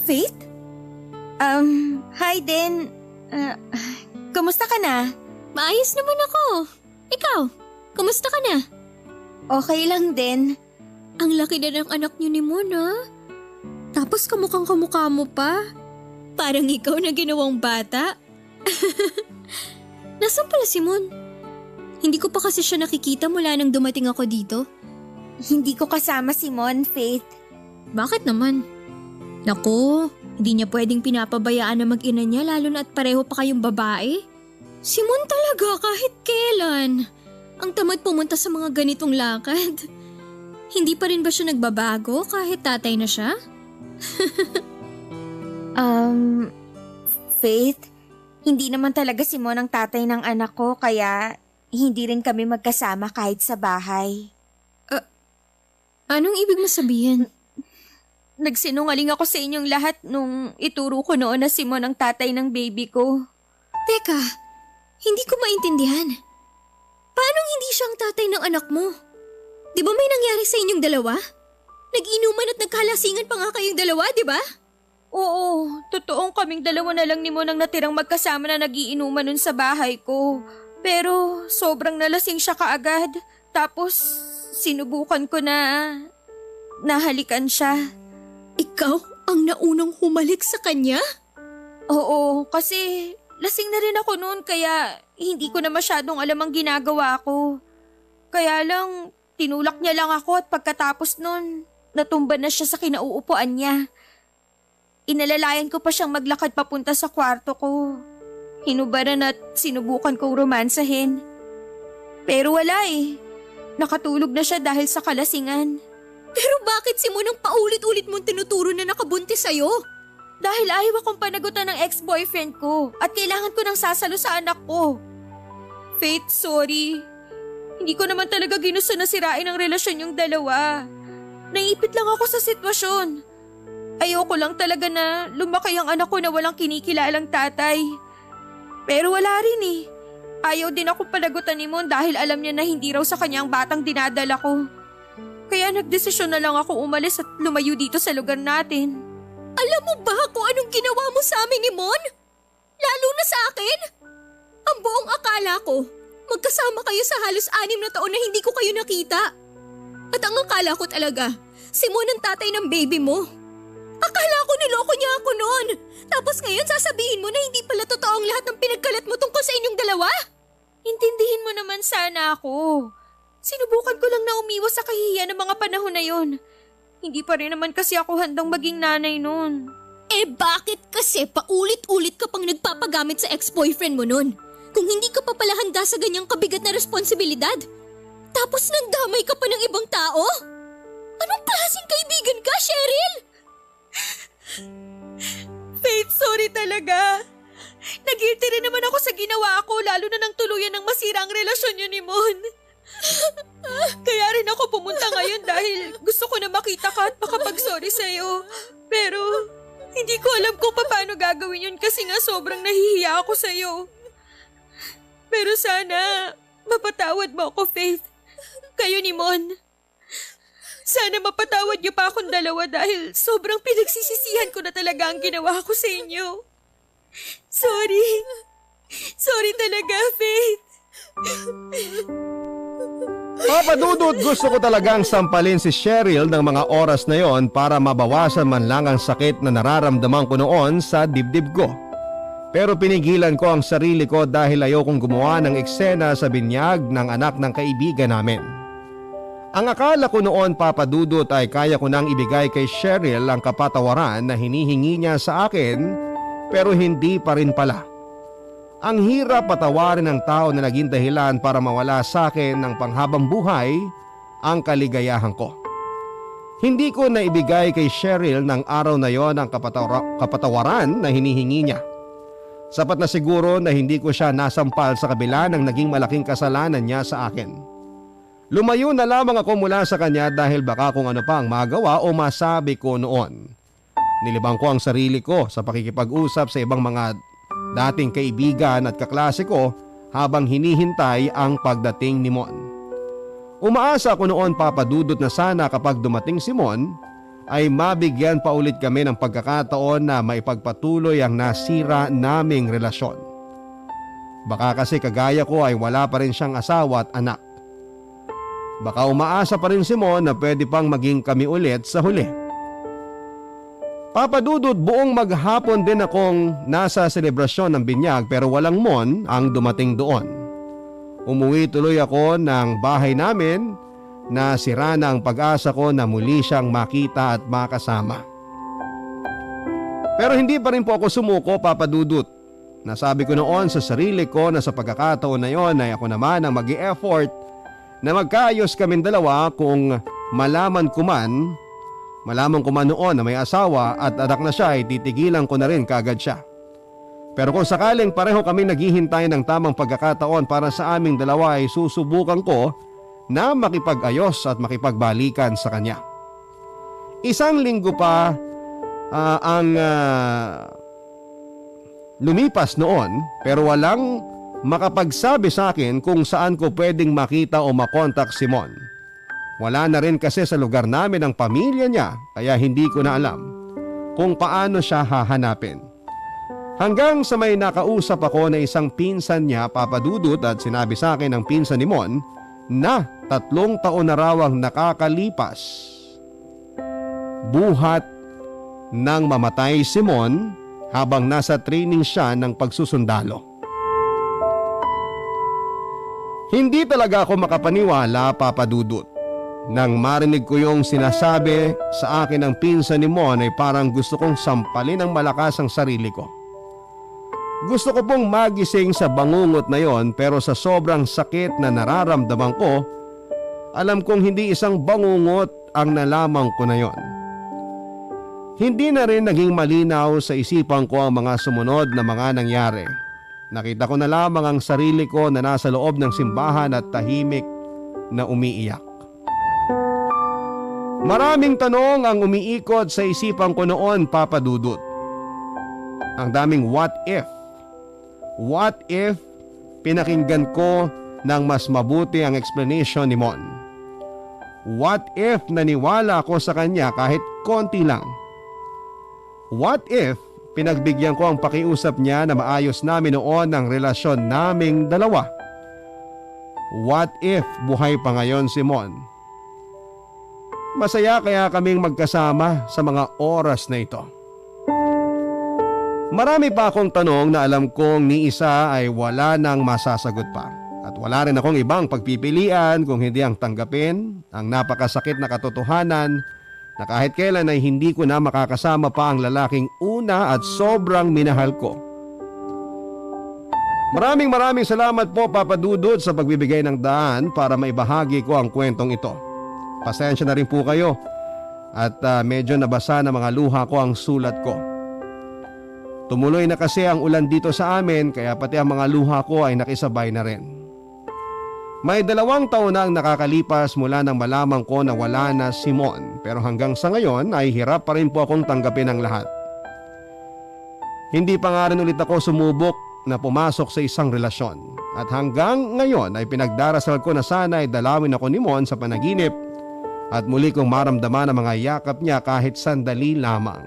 Faith? Hi din. Kumusta ka na? Maayos naman ako. Ikaw, kumusta ka na? Okay lang din. Ang laki na ng anak niyo ni Mon, ha? Tapos kamukhang-kamukha mo pa. Parang ikaw na ginawang bata. Nasaan pala si Mon? Hindi ko pa kasi siya nakikita mula nang dumating ako dito. Hindi ko kasama si Mon, Faith. Bakit naman? Naku, hindi niya pwedeng pinapabayaan na mag-ina niya lalo na at pareho pa kayong babae. Si Mon talaga kahit kailan. Ang tamad pumunta sa mga ganitong lakad. Hindi pa rin ba siya nagbabago kahit tatay na siya? Faith, hindi naman talaga si Mon ang tatay ng anak ko kaya hindi rin kami magkasama kahit sa bahay. Anong ibig mo sabihin? Nagsinungaling ako sa inyong lahat nung ituro ko noon na si Mon ang tatay ng baby ko. Teka, hindi ko maintindihan. Paano hindi siya ang tatay ng anak mo? Di ba may nangyari sa inyong dalawa? Nag-inuman at nagkalasingan pa nga kayong dalawa, di ba? Oo, totoong kaming dalawa na lang ni Mon ang natirang magkasama na nagiinuman nun sa bahay ko. Pero sobrang nalasing siya kaagad. Tapos sinubukan ko na nahalikan siya. Ikaw ang naunang humalik sa kanya? Oo, kasi lasing na rin ako noon kaya hindi ko na masyadong alam ang ginagawa ko. Kaya lang, tinulak niya lang ako at pagkatapos noon, natumba na siya sa kinauupuan niya. Inalalayan ko pa siyang maglakad papunta sa kwarto ko. Hinubaran at sinubukan kong romansahin. Pero wala eh. Nakatulog na siya dahil sa kalasingan. Pero bakit si Mon ang paulit-ulit mong tinuturo na nakabuntis sa'yo? Dahil ayaw akong panagutan ng ex-boyfriend ko at kailangan ko ng sasalo sa anak ko. Faith, sorry. Hindi ko naman talaga ginusto na sirain ang relasyon yung dalawa. Naipit lang ako sa sitwasyon. Ayoko lang talaga na lumaki ang anak ko na walang kinikilalang tatay. Pero wala rin eh. Ayaw din akong panagutan ni Mon dahil alam niya na hindi raw sa kanya ang batang dinadala ko. Kaya nagdesisyon na lang ako umalis at lumayo dito sa lugar natin. Alam mo ba kung anong ginawa mo sa amin ni Mon? Lalo na sa akin? Ang buong akala ko, magkasama kayo sa halos 6 na taon na hindi ko kayo nakita. At ang akala ko talaga, si Mon ang tatay ng baby mo. Akala ko niloko niya ako noon. Tapos ngayon sasabihin mo na hindi pala totoo ang lahat ng pinagkalat mo tungkol sa inyong dalawa? Intindihin mo naman sana ako. Sinubukan ko lang na umiwas sa kahihiyan ng mga panahon na yon. Hindi pa rin naman kasi ako handang maging nanay noon. Eh bakit kasi paulit-ulit ka pang nagpapagamit sa ex-boyfriend mo noon? Kung hindi ka pa pala handa sa ganyang kabigat na responsibilidad? Tapos nagdamay ka pa ng ibang tao? Anong klaseng kaibigan ka, Cheryl? Faith, sorry talaga. Nag-guilty rin naman ako sa ginawa ko lalo na nang tuluyan ng masira ang relasyon niyo ni Mon. Kaya rin ako pumunta ngayon dahil gusto ko na makita ka at makapag-sorry sa'yo. Pero hindi ko alam kung paano gagawin yun kasi nga sobrang nahihiya ako sa'yo. Pero sana mapatawad mo ako, Faith. Kayo ni Mon. Sana mapatawad niyo pa akong dalawa dahil sobrang pinagsisisihan ko na talaga ang ginawa ko sa inyo. Sorry. Sorry talaga, Faith. Papa Dudut, gusto ko talagang sampalin si Cheryl ng mga oras na yon para mabawasan man lang ang sakit na nararamdaman ko noon sa dibdib ko. Pero pinigilan ko ang sarili ko dahil ayokong gumawa ng eksena sa binyag ng anak ng kaibigan namin. Ang akala ko noon, Papa Dudut, ay kaya ko nang ibigay kay Cheryl ang kapatawaran na hinihingi niya sa akin, pero hindi pa rin pala. Ang hirap patawarin ng tao na naging dahilan para mawala sa akin ng panghabang buhay ang kaligayahan ko. Hindi ko na ibigay kay Cheryl ng araw na yon ang kapatawaran na hinihingi niya. Sapat na siguro na hindi ko siya nasampal sa kabila ng naging malaking kasalanan niya sa akin. Lumayo na lamang ako mula sa kanya dahil baka kung ano pa ang magawa o masabi ko noon. Nilibang ko ang sarili ko sa pakikipag-usap sa ibang mga dating kaibigan at kaklase ko habang hinihintay ang pagdating ni Mon. Umaasa ako noon, Papa Dudut, na sana kapag dumating si Mon ay mabigyan pa ulit kami ng pagkakataon na maipagpatuloy ang nasira naming relasyon. Baka kasi kagaya ko ay wala pa rin siyang asawa at anak. Baka umaasa pa rin si Mon na pwede pang maging kami ulit sa huli. Papa Dudut, buong maghapon din akong nasa selebrasyon ng binyag pero walang Mon ang dumating doon. Umuwi tuloy ako ng bahay namin na sira na ang pag-asa ko na muli siyang makita at makasama. Pero hindi pa rin po ako sumuko, Papa Dudut. Nasabi ko noon sa sarili ko na sa pagkakataon na yon ay ako naman ang mag-i-effort na magkaayos kaming dalawa kung malaman ko man noon na may asawa at anak na siya ay titigilan ko na rin kaagad siya. Pero kung sakaling pareho kami naghihintay ng tamang pagkakataon para sa aming dalawa ay susubukan ko na makipag-ayos at makipagbalikan sa kanya. Isang linggo pa ang lumipas noon pero walang makapagsabi sa akin kung saan ko pwedeng makita o makontak si Mon. Wala na rin kasi sa lugar namin ang pamilya niya kaya hindi ko na alam kung paano siya hahanapin. Hanggang sa may nakausap ako na isang pinsan niya, Papa Dudut, at sinabi sa akin ng pinsan ni Mon na 3 taon na raw ang nakakalipas. Buhat nang mamatay si Mon habang nasa training siya ng pagsusundalo. Hindi talaga ako makapaniwala, Papa Dudut. Nang marinig ko yung sinasabi sa akin ng pinsan ni Mon ay parang gusto kong sampalin ng malakas ang sarili ko. Gusto ko pong magising sa bangungot na yon pero sa sobrang sakit na nararamdaman ko, alam kong hindi isang bangungot ang nalaman ko na yon. Hindi na rin naging malinaw sa isipan ko ang mga sumunod na mga nangyari. Nakita ko na lamang ang sarili ko na nasa loob ng simbahan at tahimik na umiiyak. Maraming tanong ang umiikot sa isipan ko noon, Papa Dudut. Ang daming what if. What if pinakinggan ko ng mas mabuti ang explanation ni Mon? What if naniwala ako sa kanya kahit konti lang? What if pinagbigyan ko ang pakiusap niya na maayos namin noon ang relasyon naming dalawa? What if buhay pa ngayon si Mon? Masaya kaya kaming magkasama sa mga oras na ito. Marami pa akong tanong na alam kong ni isa ay wala nang masasagot pa. At wala rin akong ibang pagpipilian kung hindi ang tanggapin ang napakasakit na katotohanan na kahit kailan ay hindi ko na makakasama pa ang lalaking una at sobrang minahal ko. Maraming salamat po, Papa Dudut, sa pagbibigay ng daan para maibahagi ko ang kwentong ito. Pasensya na rin po kayo at medyo nabasa na mga luha ko ang sulat ko. Tumuloy na kasi ang ulan dito sa amin kaya pati ang mga luha ko ay nakisabay na rin. May 2 taon na ang nakakalipas mula nang malaman ko na wala na si Mon pero hanggang sa ngayon ay hirap pa rin po akong tanggapin ang lahat. Hindi pa nga rin ulit ako sumubok na pumasok sa isang relasyon at hanggang ngayon ay pinagdarasal ko na sana ay dalawin ako ni Mon sa panaginip at muli kong maramdaman ang mga yakap niya kahit sandali lamang.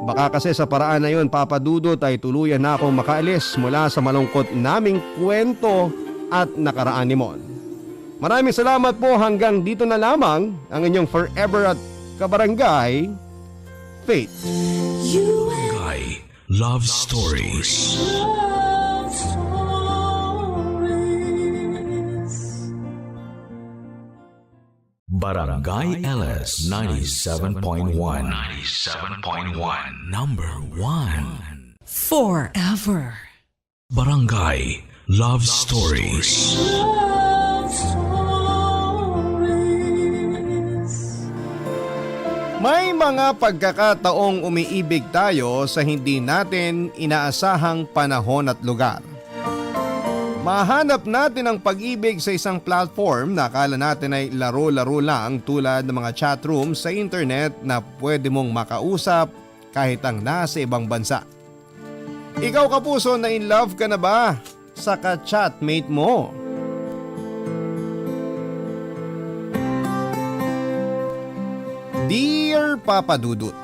Baka kasi sa paraan na yun, Papa Dudut, ay tuluyan na akong makaalis mula sa malungkot naming kwento at nakaraan ni Mon. Maraming salamat po, hanggang dito na lamang ang inyong forever at kabarangay, Faith. Barangay Love Stories. Love stories. Barangay LS 97.1. 97.1. Number 1. Forever. Barangay Love Stories. Love stories. May mga pagkakataong umiibig tayo sa hindi natin inaasahang panahon at lugar. Mahanap natin ang pag-ibig sa isang platform na akala natin ay laro-laro lang tulad ng mga chat room sa internet na pwede mong makausap kahit ang nasa ibang bansa. Ikaw, kapuso, na in love ka na ba sa ka-chatmate mo? Dear Papa Dudut,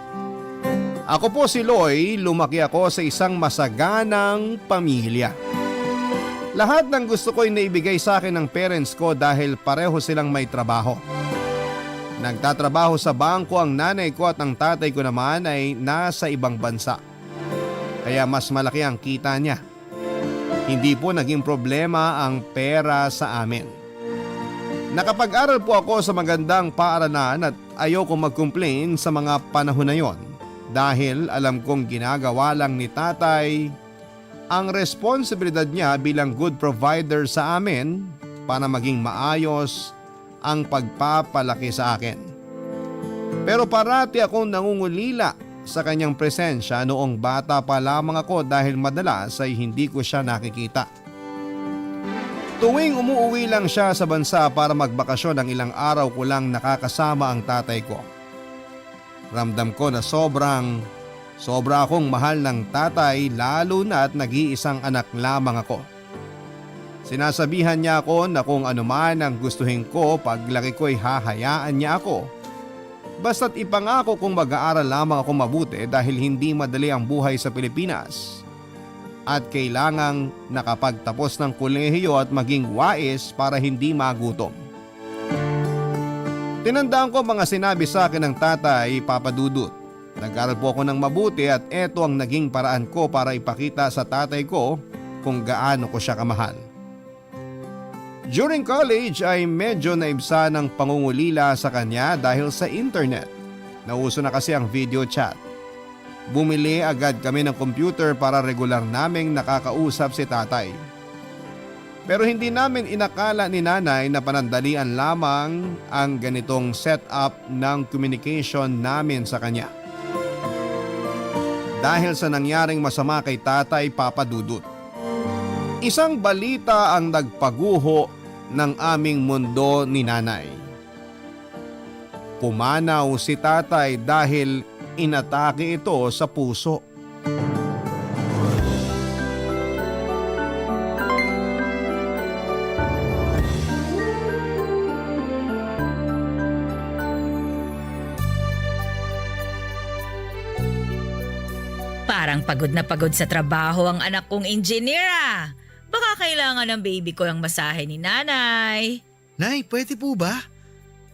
ako po si Loy, lumaki ako sa isang masaganang pamilya. Lahat ng gusto ko ay naibigay sa akin ng parents ko dahil pareho silang may trabaho. Nagtatrabaho sa bangko ang nanay ko at ang tatay ko naman ay nasa ibang bansa. Kaya mas malaki ang kita niya. Hindi po naging problema ang pera sa amin. Nakapag-aral po ako sa magandang paaralan at ayoko mag-complain sa mga panahon na yon dahil alam kong ginagawa lang ni tatay ang responsibilidad niya bilang good provider sa amin para maging maayos ang pagpapalaki sa akin. Pero parati akong nangungulila sa kanyang presensya noong bata pa lamang ako dahil madalas ay hindi ko siya nakikita. Tuwing umuuwi lang siya sa bansa para magbakasyon ng ilang araw ko lang nakakasama ang tatay ko. Ramdam ko na sobra akong mahal ng tatay lalo na at nag-iisang anak lamang ako. Sinasabihan niya ako na kung ano man ang gustuhin ko paglaki ko'y hahayaan niya ako. Basta't ipangako kong mag-aaral lamang ako mabuti dahil hindi madali ang buhay sa Pilipinas. At kailangang nakapagtapos ng kolehiyo at maging wais para hindi magutom. Tinandaan ko mga sinabi sa akin ng tatay, Papa Dudut. Nag-aral po ako ng mabuti at eto ang naging paraan ko para ipakita sa tatay ko kung gaano ko siya kamahal. During college ay medyo naibsa ng pangungulila sa kanya dahil sa internet. Nauso na kasi ang video chat. Bumili agad kami ng computer para regular naming nakakausap si tatay. Pero hindi namin inakala ni nanay na panandalian lamang ang ganitong setup ng communication namin sa kanya. Dahil sa nangyaring masama kay tatay, Papa Dudut. Isang balita ang nagpaguho ng aming mundo ni nanay. Pumanaw si tatay dahil inatake ito sa puso. Parang pagod na pagod sa trabaho ang anak kong engineer ah. Baka kailangan ng baby ko ang masahe ni nanay. Nay, pwede po ba?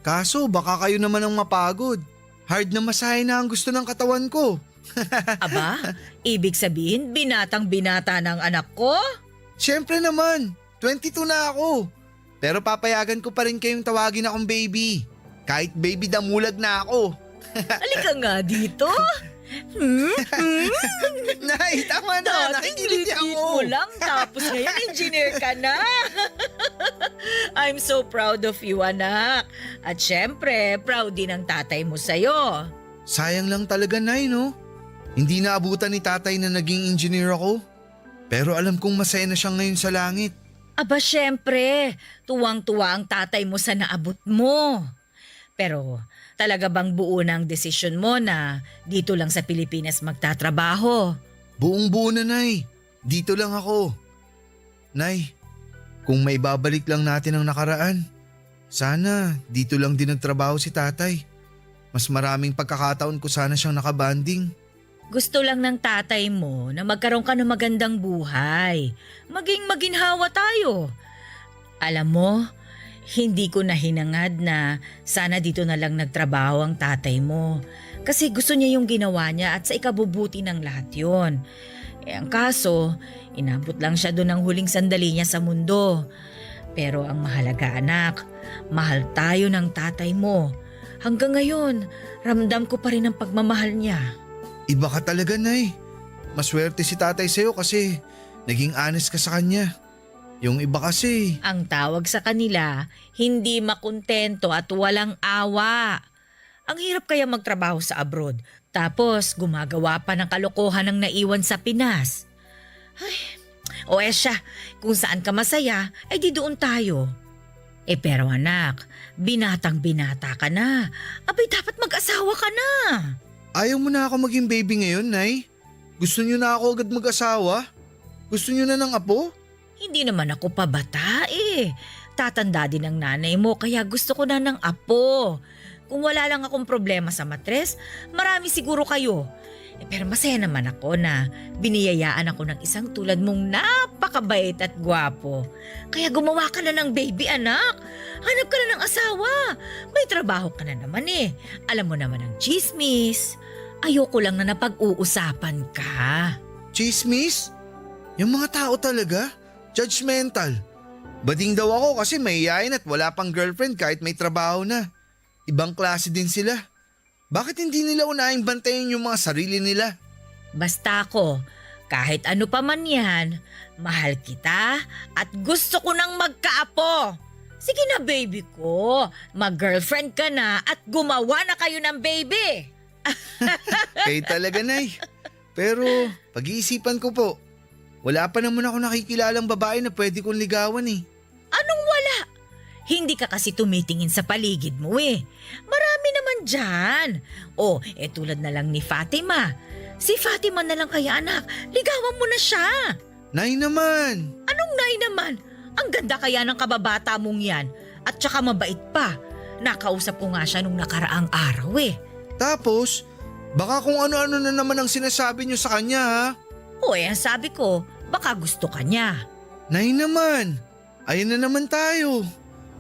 Kaso baka kayo naman ang mapagod. Hard na masahe na ang gusto ng katawan ko. Aba, ibig sabihin binatang binata ng anak ko? Siyempre naman, 22 na ako. Pero papayagan ko pa rin kayong tawagin akong baby. Kahit baby damulag na ako. Halika nga dito. Nay, tama na. Nakikilig Dating ako. mo lang tapos ngayon engineer ka na. I'm so proud of you anak. At syempre, proud din ang tatay mo sa'yo. Sayang lang talaga, Nay, no? Hindi naabutan ni tatay na naging engineer ako. Pero alam kong masaya na siya ngayon sa langit. Aba syempre, tuwang-tuwa ang tatay mo sa naabot mo. Pero talaga bang buo na ang desisyon mo na dito lang sa Pilipinas magtatrabaho? Buong buo na, Nay. Dito lang ako. Nay, kung may babalik lang natin ang nakaraan, sana dito lang din nagtrabaho si tatay. Mas maraming pagkakataon ko sana siyang nakabanding. Gusto lang ng tatay mo na magkaroon ka ng magandang buhay. Maging maginhawa tayo. Alam mo, hindi ko na hinangad na sana dito na lang nagtrabaho ang tatay mo. Kasi gusto niya yung ginawa niya at sa ikabubuti ng lahat yon. Ang kaso, inabot lang siya doon ng huling sandali niya sa mundo. Pero ang mahalaga anak, mahal tayo ng tatay mo. Hanggang ngayon, ramdam ko pa rin ang pagmamahal niya. Iba ka talaga, Nay. Maswerte si tatay sa'yo kasi naging honest ka sa kanya. Yung iba kasi… Ang tawag sa kanila, hindi makontento at walang awa. Ang hirap kaya magtrabaho sa abroad, tapos gumagawa pa ng kalokohan ng naiwan sa Pinas. Ay, o siya, kung saan ka masaya, ay di doon tayo. Pero anak, binatang binata ka na. Abay dapat mag-asawa ka na. Ayaw mo na ako maging baby ngayon, Nay? Gusto niyo na ako agad mag-asawa? Gusto niyo na ng apo? Hindi naman ako pabata eh. Tatanda din ang nanay mo kaya gusto ko na ng apo. Kung wala lang akong problema sa matres, marami siguro kayo. Pero masaya naman ako na biniyayaan ako ng isang tulad mong napakabait at gwapo. Kaya gumawa ka na ng baby anak. Hanap ka na ng asawa. May trabaho ka na naman eh. Alam mo naman ang chismis. Ayoko lang na napag-uusapan ka. Chismis? Yung mga tao talaga? Judgmental. Bading daw ako kasi mahihayin at wala pang girlfriend kahit may trabaho na. Ibang klase din sila. Bakit hindi nila unahing bantayan yung mga sarili nila? Basta ako, kahit ano pa man yan, mahal kita at gusto ko nang magkaapo. Sige na baby ko, mag-girlfriend ka na at gumawa na kayo ng baby. Kayo talaga, Nay. Pero pag-iisipan ko po, wala pa naman ako nakikilalang babae na pwede kong ligawan eh. Anong wala? Hindi ka kasi tumitingin sa paligid mo eh. Marami naman dyan. Tulad na lang ni Fatima. Si Fatima na lang kaya anak, ligawan mo na siya. Nay naman! Anong nay naman? Ang ganda kaya ng kababata mong yan. At saka mabait pa. Nakausap ko nga siya nung nakaraang araw eh. Tapos, baka kung ano-ano na naman ang sinasabi niyo sa kanya ha? Ang sabi ko, baka gusto ka niya. Nay naman! Ayun na naman tayo.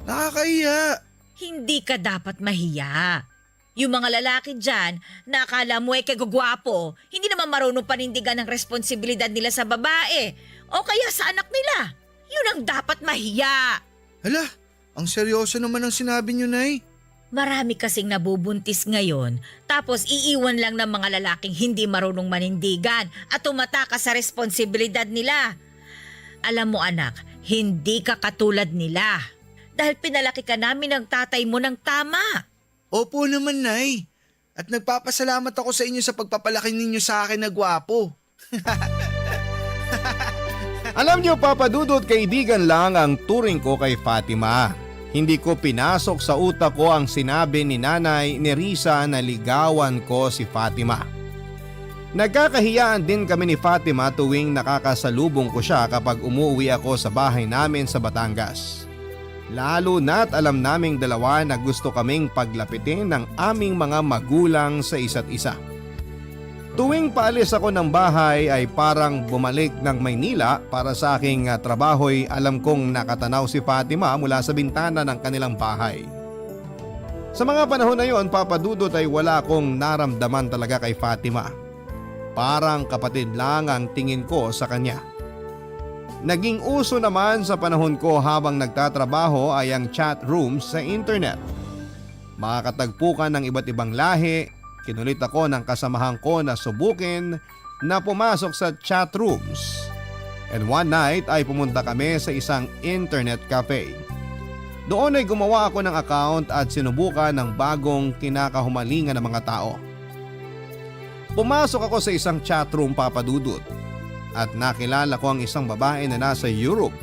Nakakahiya. Hindi ka dapat mahiya. Yung mga lalaki dyan, na akala mo kagugwapo, hindi naman marunong panindigan ng responsibilidad nila sa babae o kaya sa anak nila. Yun ang dapat mahiya. Hala, ang seryoso naman ang sinabi niyo, Nay. Marami kasing nabubuntis ngayon, tapos iiwan lang ng mga lalaking hindi marunong manindigan at tumatakas sa responsibilidad nila. Alam mo anak, hindi ka katulad nila. Dahil pinalaki ka namin ng tatay mo ng tama. Opo naman, Nay. At nagpapasalamat ako sa inyo sa pagpapalaki ninyo sa akin na gwapo. Alam niyo, Papa Dudut, kaibigan lang ang turing ko kay Fatima. Hindi ko pinasok sa utak ko ang sinabi ni Nanay ni Risa na ligawan ko si Fatima. Nagkakahiyaan din kami ni Fatima tuwing nakakasalubong ko siya kapag umuwi ako sa bahay namin sa Batangas. Lalo na't alam naming dalawa na gusto kaming paglapitin ng aming mga magulang sa isa't isa. Tuwing paalis ako ng bahay ay parang bumalik ng Maynila para sa aking trabaho'y alam kong nakatanaw si Fatima mula sa bintana ng kanilang bahay. Sa mga panahon na yon, Papa Dudut, ay wala akong naramdaman talaga kay Fatima. Parang kapatid lang ang tingin ko sa kanya. Naging uso naman sa panahon ko habang nagtatrabaho ay ang chat rooms sa internet. Makakatagpo ka ng iba't ibang lahi. Kinulit ako ng kasamahan ko na subukin na pumasok sa chat rooms. And one night ay pumunta kami sa isang internet cafe. Doon ay gumawa ako ng account at sinubukan ng bagong kinakahumalingan ng mga tao. Pumasok ako sa isang chat room, Papa Dudut, at nakilala ko ang isang babae na nasa Europe.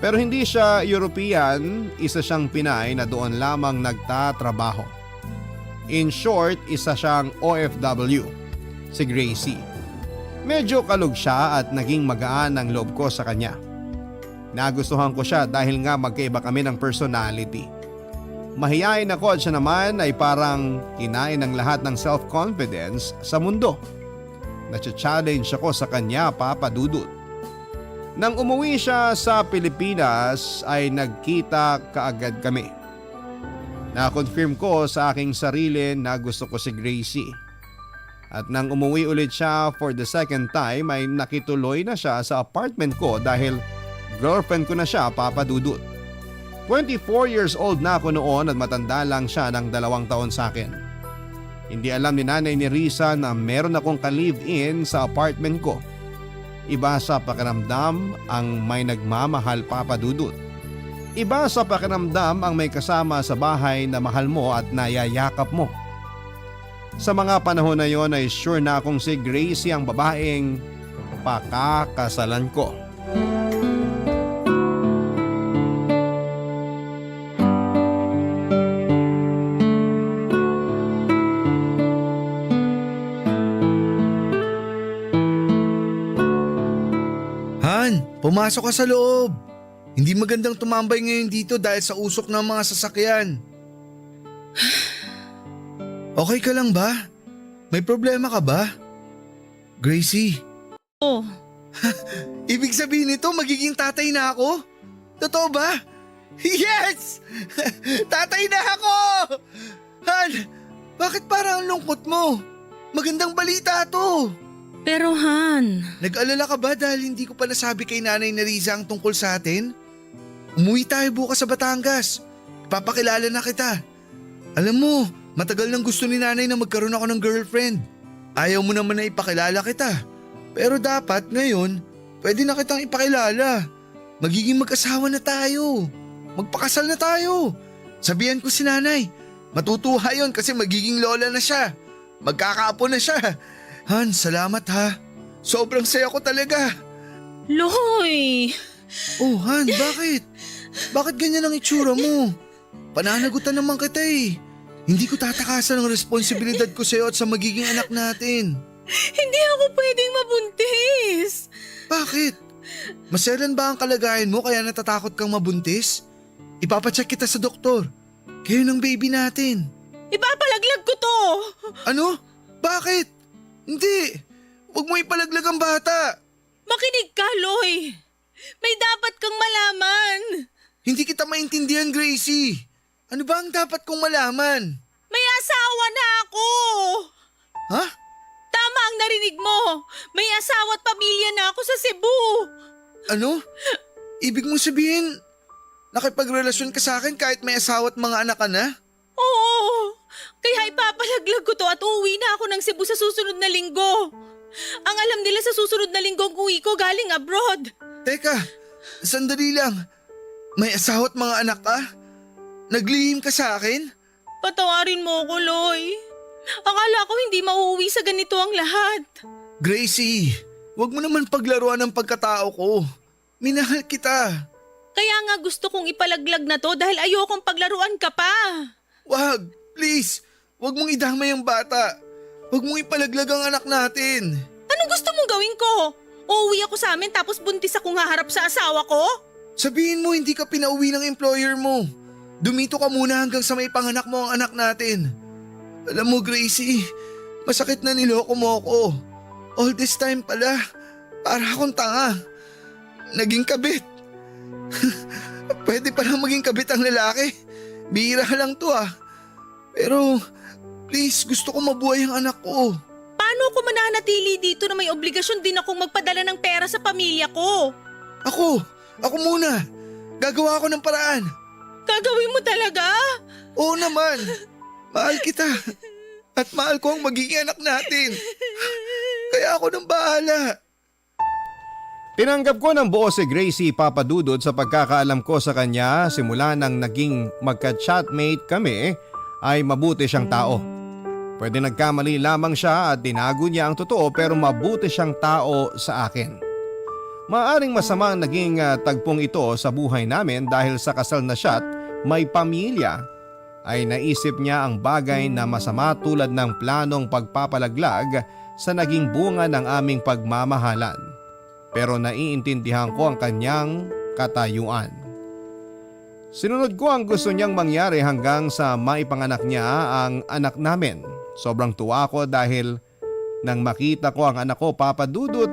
Pero hindi siya European, isa siyang Pinay na doon lamang nagtatrabaho. In short, isa siyang OFW, si Gracie. Medyo kalog siya at naging magaan ang loob ko sa kanya. Nagustuhan ko siya dahil nga magkaiba kami ng personality. Mahiyain ako at siya naman ay parang kinain ng lahat ng self-confidence sa mundo. Nacha-challenge ako sa kanya, Papa Dudut. Nang umuwi siya sa Pilipinas ay nagkita kaagad kami. Na-confirm ko sa aking sarili na gusto ko si Gracie. At nang umuwi ulit siya for the second time ay nakituloy na siya sa apartment ko dahil girlfriend ko na siya, Papa Dudut. 24 years old na ako noon at matanda lang siya ng 2 taon sa akin. Hindi alam ni Nanay ni Risa na meron akong ka-live-in sa apartment ko. Iba sa pakiramdam ang may nagmamahal, Papa Dudut. Iba sa pakiramdam ang may kasama sa bahay na mahal mo at nayayakap mo. Sa mga panahon na yon ay sure na akong si Gracie ang babaeng pakakasalan ko. Han, pumasok ka sa loob. Hindi magandang tumambay ngayon dito dahil sa usok ng mga sasakyan. Okay ka lang ba? May problema ka ba? Gracie? Oh, Ibig sabihin nito magiging tatay na ako? Totoo ba? Yes! Tatay na ako! Han, bakit parang ang lungkot mo? Magandang balita to. Pero Han, Nag-alala ka ba dahil hindi ko pa nasabi kay Nanay na Riza ang tungkol sa atin? Umuwi tayo bukas sa Batangas. Papakilala na kita. Alam mo, matagal nang gusto ni Nanay na magkaroon ako ng girlfriend. Ayaw mo naman na ipakilala kita. Pero dapat ngayon, pwede na kitang ipakilala. Magiging mag-asawa na tayo. Magpakasal na tayo. Sabihan ko si Nanay. Matutuwa yon kasi magiging lola na siya. Magkakaapo na siya. Han, salamat ha. Sobrang saya ko talaga. Loy! Oh, Han, bakit? Bakit ganyan ang itsura mo? Pananagutan naman kita eh. Hindi ko tatakasan ang responsibilidad ko sa'yo at sa magiging anak natin. Hindi ako pwedeng mabuntis! Bakit? Maselan ba ang kalagayan mo kaya natatakot kang mabuntis? Ipapacheck kita sa doktor. Kayo ng baby natin. Ipapalaglag ko to! Ano? Bakit? Hindi. Huwag mo ipalaglag ang bata. Makinig ka, Loy! May dapat kang malaman! Hindi kita maintindihan, Gracie. Ano ba ang dapat kong malaman? May asawa na ako! Ha? Tama ang narinig mo! May asawa at pamilya na ako sa Cebu! Ano? Ibig mo sabihin, nakipagrelasyon ka sa akin kahit may asawa at mga anak ka na? Oo! Kaya ipapalaglag ko to at uuwi na ako ng Cebu sa susunod na linggo. Ang alam nila sa susunod na linggo ang uwi ko galing abroad. Teka, sandali lang. May asawa at mga anak ka? Naglihim ka sa akin? Patawarin mo ko, Loy. Akala ko hindi mauuwi sa ganito ang lahat. Gracie, wag mo naman paglaruan ng pagkatao ko. Minahal kita. Kaya nga gusto kong ipalaglag na to dahil ayokong paglaruan ka pa. Wag, please. Wag mong idamay ang bata. Wag mong ipalaglag ang anak natin. Anong gusto mong gawin ko? Uuwi ako sa amin tapos buntis akong haharap sa asawa ko? Sabihin mo hindi ka pinauwi ng employer mo. Dumito ka muna hanggang sa may panganak mo ang anak natin. Alam mo, Gracie, masakit na niloko mo ako. All this time pala, para akong tanga. Naging kabit. Pwede palang maging kabit ang lalaki. Bihira lang to ah. Pero please, gusto ko mabuhay ang anak ko. Paano ako mananatili dito na may obligasyon din akong magpadala ng pera sa pamilya ko? Ako muna. Gagawa ako ng paraan. Gagawin mo talaga? Oo naman. Mahal kita. At mahal ko ang magiging anak natin. Kaya ako nang bahala. Tinanggap ko ng buo si Gracie Papadudod sa pagkakaalam ko sa kanya simula nang naging magka-chatmate kami ay mabuti siyang tao. Pwede nagkamali lamang siya at tinago niya ang totoo pero mabuti siyang tao sa akin. Maaring masama ang naging tagpong ito sa buhay namin dahil sa kasal na siya at may pamilya ay naisip niya ang bagay na masama tulad ng planong pagpapalaglag sa naging bunga ng aming pagmamahalan. Pero naiintindihan ko ang kanyang katayuan. Sinunod ko ang gusto niyang mangyari hanggang sa maipanganak niya ang anak namin. Sobrang tuwa ko dahil nang makita ko ang anak ko Papadudot.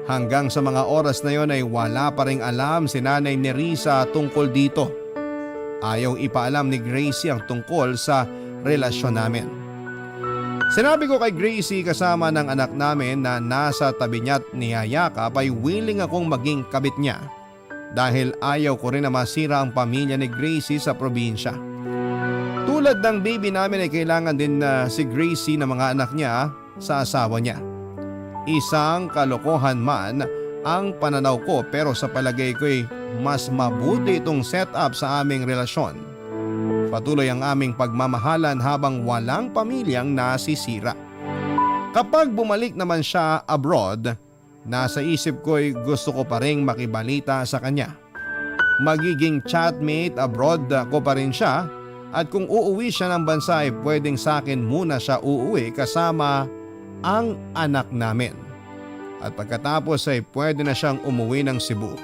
Hanggang sa mga oras na yon ay wala pa ring alam si Nanay Nerissa tungkol dito. Ayaw ipaalam ni Gracie ang tungkol sa relasyon namin. Sinabi ko kay Gracie kasama ng anak namin na nasa tabi niya at niyayakap ay willing akong maging kabit niya. Dahil ayaw ko rin na masira ang pamilya ni Gracie sa probinsya. Tulad ng baby namin ay kailangan din na si Gracie na mga anak niya sa asawa niya. Isang kalokohan man ang pananaw ko pero sa palagay ko ay mas mabuti itong setup sa aming relasyon. Patuloy ang aming pagmamahalan habang walang pamilyang nasisira. Kapag bumalik naman siya abroad, nasa isip ko'y gusto ko pa rin makibalita sa kanya. Magiging chatmate abroad ko pa rin siya at kung uuwi siya ng bansa ay pwedeng sa akin muna siya uuwi kasama ang anak namin. At pagkatapos ay pwede na siyang umuwi ng Cebu.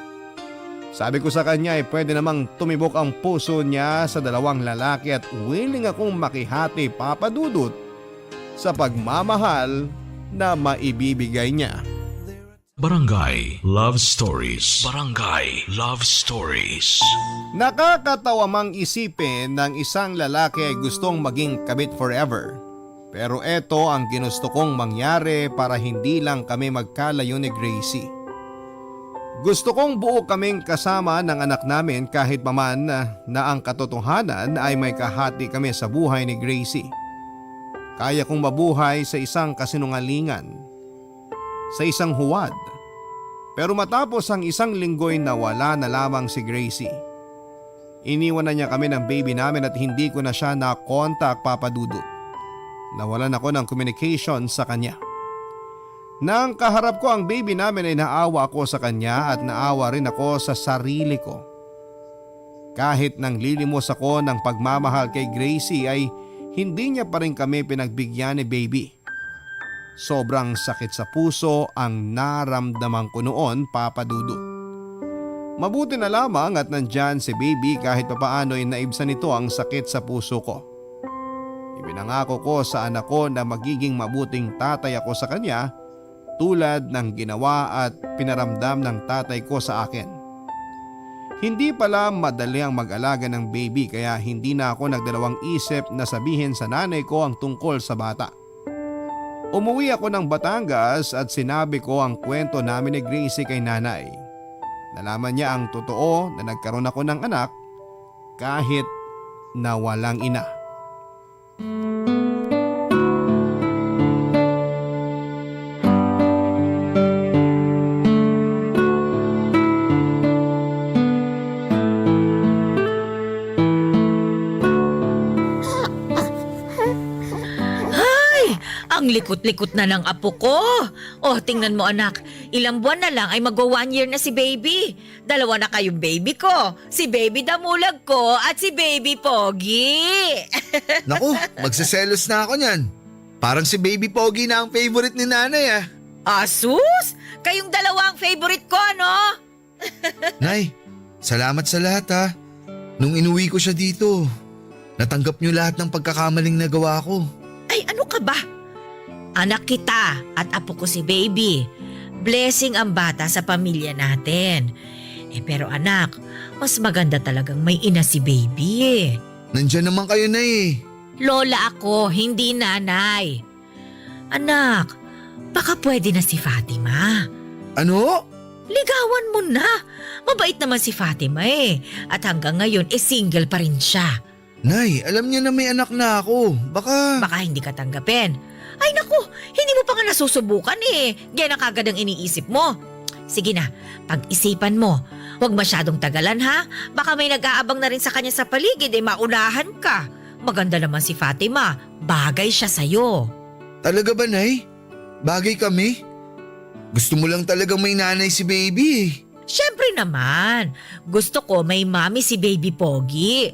Sabi ko sa kanya ay pwede namang tumibok ang puso niya sa dalawang lalaki at willing akong makihati Papadudot sa pagmamahal na maibibigay niya. Barangay Love Stories. Barangay Love Stories. Nakakatawa mang isipin ng isang lalaki ay gustong maging kabit forever. Pero eto ang ginusto kong mangyari para hindi lang kami magkalayo ni Gracie. Gusto kong buo kaming kasama ng anak namin kahit paman na ang katotohanan ay may kahati kami sa buhay ni Gracie. Kaya kong mabuhay sa isang kasinungalingan, sa isang huwad. Pero matapos ang isang linggo'y nawala na lamang si Gracie. Iniwan na niya kami ng baby namin at hindi ko na siya na-contact, Papa Dudut. Nawalan ako ng communication sa kanya. Nang kaharap ko ang baby namin ay naawa ako sa kanya at naawa rin ako sa sarili ko. Kahit nang lilimos ako ng pagmamahal kay Gracie ay hindi niya pa rin kami pinagbigyan ni baby. Sobrang sakit sa puso ang naramdaman ko noon, Papa Dudut. Mabuti na lamang at nandyan si baby kahit papaano ay naibsan nito ang sakit sa puso ko. Ibinangako ko sa anak ko na magiging mabuting tatay ako sa kanya tulad ng ginawa at pinaramdam ng tatay ko sa akin. Hindi pala madali ang mag-alaga ng baby kaya hindi na ako nagdalawang isip na sabihin sa nanay ko ang tungkol sa bata. Umuwi ako ng Batangas at sinabi ko ang kwento namin ni Gracie kay nanay. Nalaman niya ang totoo na nagkaroon ako ng anak kahit na walang ina. Ang likot-likot na ng apo ko. Oh, tingnan mo anak. Ilang buwan na lang ay magwa 1 year na si baby. 2 na kayong baby ko. Si baby Damulag ko at si baby Pogi. Naku, magsaselos na ako niyan. Parang si Baby Pogi na ang favorite ni nanay ah. Asus! Kayong dalawa ang favorite ko, ano? Nay, salamat sa lahat ha. Nung inuwi ko siya dito, natanggap niyo lahat ng pagkakamaling nagawa ko. Ay, ano ka ba? Anak kita at apo ko si baby. Blessing ang bata sa pamilya natin. Pero anak, mas maganda talagang may ina si baby eh. Nandyan naman kayo na eh. Lola ako, hindi nanay. Anak, baka pwede na si Fatima. Ano? Ligawan mo na. Mabait naman si Fatima eh. At hanggang ngayon single pa rin siya. Nay, alam niya na may anak na ako. Baka Hindi ka tanggapin. Ay naku, hindi mo pa nga nasusubukan eh. Yan ang kagad ang iniisip mo. Sige na, pag-isipan mo. Huwag masyadong tagalan ha. Baka may nag-aabang na rin sa kanya sa paligid maunahan ka. Maganda naman si Fatima. Bagay siya sa'yo. Talaga ba, Nay? Bagay kami? Gusto mo lang talagang may nanay si baby eh. Siyempre naman. Gusto ko may mami si baby Pogi.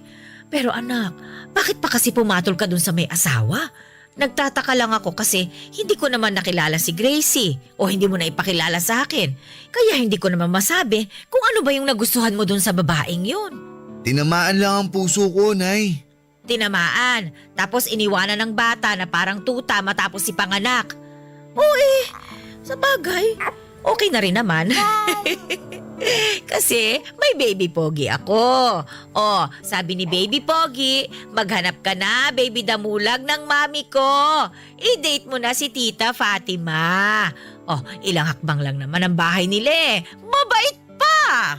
Pero anak, bakit pa kasi pumatol ka dun sa may asawa? Nagtataka lang ako kasi hindi ko naman nakilala si Gracie o hindi mo na ipakilala sa akin. Kaya hindi ko naman masabi kung ano ba yung nagustuhan mo dun sa babaeng yun. Tinamaan lang ang puso ko, Nay. Tinamaan, tapos iniwanan ng bata na parang tuta matapos si panganak. Sa bagay, okay na rin naman. Kasi may baby Pogi ako. Sabi ni baby Pogi, maghanap ka na baby Damulag ng mami ko. I-date mo na si Tita Fatima. Ilang hakbang lang naman ang bahay nila eh. Mabait pa.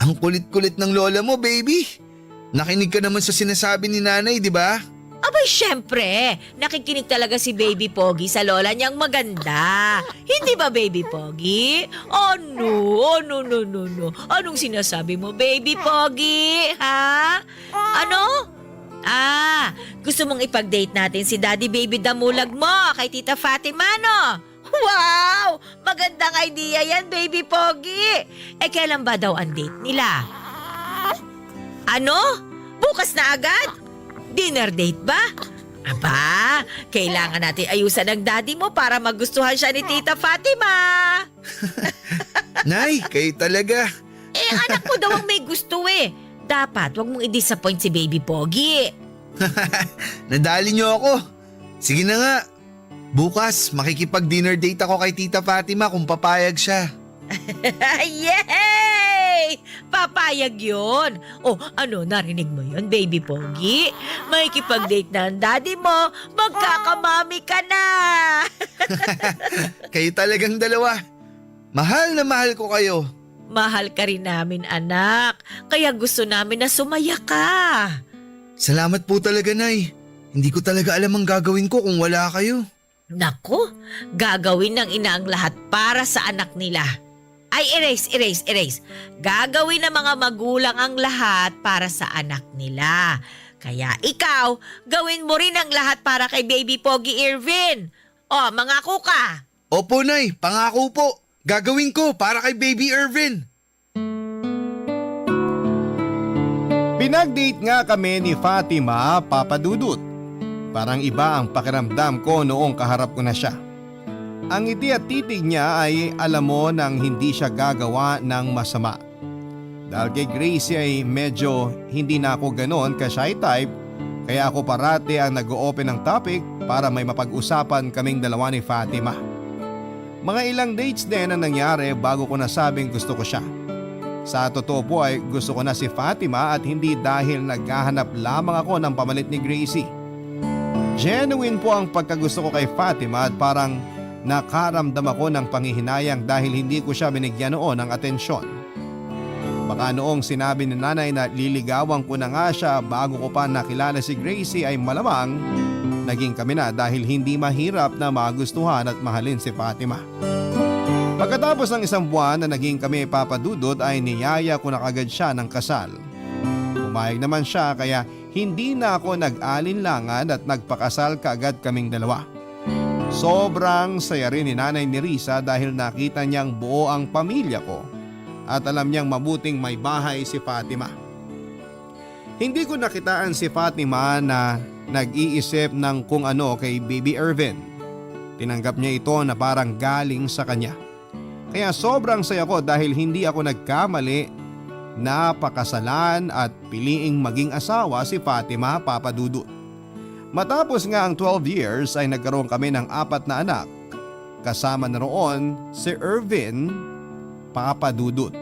Ang kulit-kulit ng lola mo, baby. Nakinig ka naman sa sinasabi ni nanay, di ba? Abay, syempre. Nakikinig talaga si Baby Pogi sa lola niyang maganda. Hindi ba, Baby Pogi? No. Anong sinasabi mo, Baby Pogi? Ha? Ano? Gusto mong ipag-date natin si Daddy Baby Damulag mo kay Tita Fatima, no? Wow! Magandang idea yan, Baby Pogi. Kailan ba daw ang date nila? Ano? Bukas na agad? Dinner date ba? Aba, kailangan natin ayusan ng daddy mo para magustuhan siya ni Tita Fatima. Nay, kayo talaga. Anak mo daw ang may gusto eh. Dapat wag mong i-disappoint si Baby Pogi. Nadali niyo ako. Sige na nga. Bukas, makikipag-dinner date ako kay Tita Fatima kung papayag siya. Yay! Papayag yun. O ano, narinig mo yun, baby Pogi? Makikipag-date na ang daddy mo, magkakamami ka na. Kayo talagang dalawa. Mahal na mahal ko kayo. Mahal ka rin namin, anak. Kaya gusto namin na sumaya ka. Salamat po talaga, Nay. Hindi ko talaga alam ang gagawin ko kung wala kayo. Naku, gagawin ng ina ang lahat para sa anak nila. Ay, erase. Gagawin ng mga magulang ang lahat para sa anak nila. Kaya ikaw, gawin mo rin ang lahat para kay baby Pogi Irvin. O, mangako ka. Opo, Nay. Pangako po. Gagawin ko para kay Baby Irvin. Pinag-date nga kami ni Fatima, Papa Dudut. Parang iba ang pakiramdam ko noong kaharap ko na siya. Ang ngiti at titig niya ay alam mo nang hindi siya gagawa ng masama. Dahil kay Gracie ay medyo hindi na ako ganon ka-shy type, kaya ako parati ang nag-o-open ng topic para may mapag-usapan kaming dalawa ni Fatima. Mga ilang dates din ang nangyari bago ko nasabing gusto ko siya. Sa totoo po ay gusto ko na si Fatima at hindi dahil naghahanap lamang ako ng pamalit ni Gracie. Genuine po ang pagkagusto ko kay Fatima at parang nakaramdam ako ng panghihinayang dahil hindi ko siya binigyan noon ng atensyon. Baka noong sinabi ni nanay na liligawan ko na nga siya bago ko pa nakilala si Gracie ay malamang naging kami na dahil hindi mahirap na magustuhan at mahalin si Fatima. Pagkatapos ng isang buwan na naging kami papadudod ay niyaya ko na kagad siya ng kasal. Pumayag naman siya kaya hindi na ako nag-alinlangan at nagpakasal kaagad kaming dalawa. Sobrang saya rin ni Nanay ni Risa dahil nakita niyang buo ang pamilya ko at alam niyang mabuting may bahay si Fatima. Hindi ko nakitaan si Fatima na nag-iisip ng kung ano kay Baby Irvin. Tinanggap niya ito na parang galing sa kanya. Kaya sobrang saya ko dahil hindi ako nagkamali na pakasalan at piliing maging asawa si Fatima, Papa Dudut. Matapos nga ang 12 years ay nagkaroon kami ng 4 na anak. Kasama na roon si Irvin, Papa Dudut.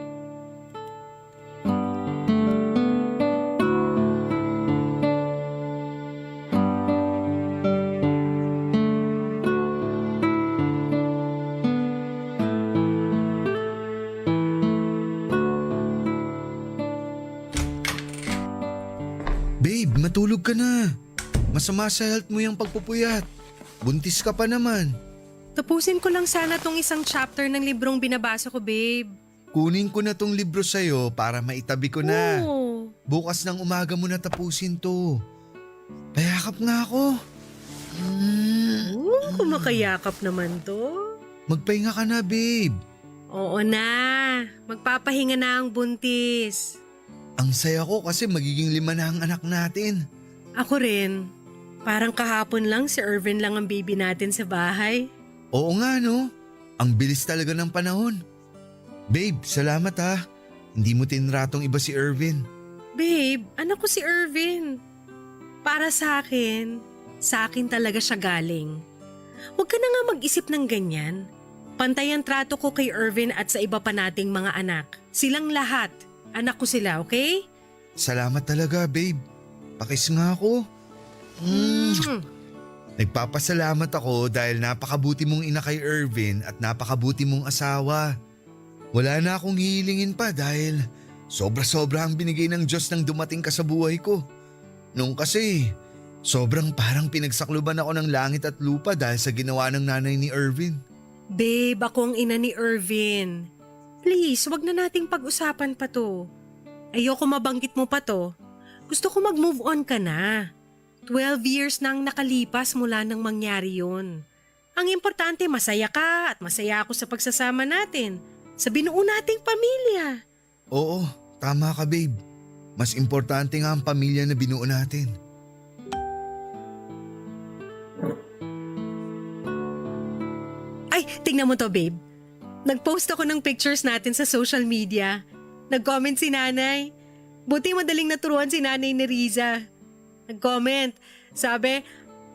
Babe, matulog ka na. Masama sa health mo yung pagpupuyat. Buntis ka pa naman. Tapusin ko lang sana tong isang chapter ng librong binabasa ko, babe. Kunin ko na tong libro sa'yo para maitabi ko na. Oo. Bukas ng umaga mo na tapusin to. Payakap nga ako. Kumakayakap naman to. Magpahinga ka na, babe. Oo na. Magpapahinga na ang buntis. Ang saya ko kasi magiging 5 na ang anak natin. Ako rin. Parang kahapon lang si Irvin lang ang baby natin sa bahay. Oo nga no. Ang bilis talaga ng panahon. Babe, salamat ha. Hindi mo tinratong iba si Irvin. Babe, anak ko si Irvin. Para sa akin talaga siya galing. Huwag ka na nga mag-isip ng ganyan. Pantay ang trato ko kay Irvin at sa iba pa nating mga anak. Silang lahat. Anak ko sila, okay? Salamat talaga, babe. Pakis nga ako. Nagpapasalamat ako dahil napakabuti mong ina kay Irvin at napakabuti mong asawa. Wala na akong hihilingin pa dahil sobra-sobra ang binigay ng Diyos nang dumating ka sa buhay ko. Nung kasi, sobrang parang pinagsakluban ako ng langit at lupa dahil sa ginawa ng nanay ni Irvin. Babe, ako ang ina ni Irvin. Please, wag na nating pag-usapan pa to. Ayoko mabanggit mo pa to. Gusto ko mag-move on ka na. 12 years nang nakalipas mula nang mangyari yun. Ang importante, masaya ka at masaya ako sa pagsasama natin. Sa binuo nating pamilya. Oo, tama ka, babe. Mas importante nga ang pamilya na binuo natin. Ay, tingnan mo to, babe. Nag-post ako ng pictures natin sa social media. Nag-comment si nanay. Buti madaling naturuan si nanay ni Riza. Nag-comment. Sabi,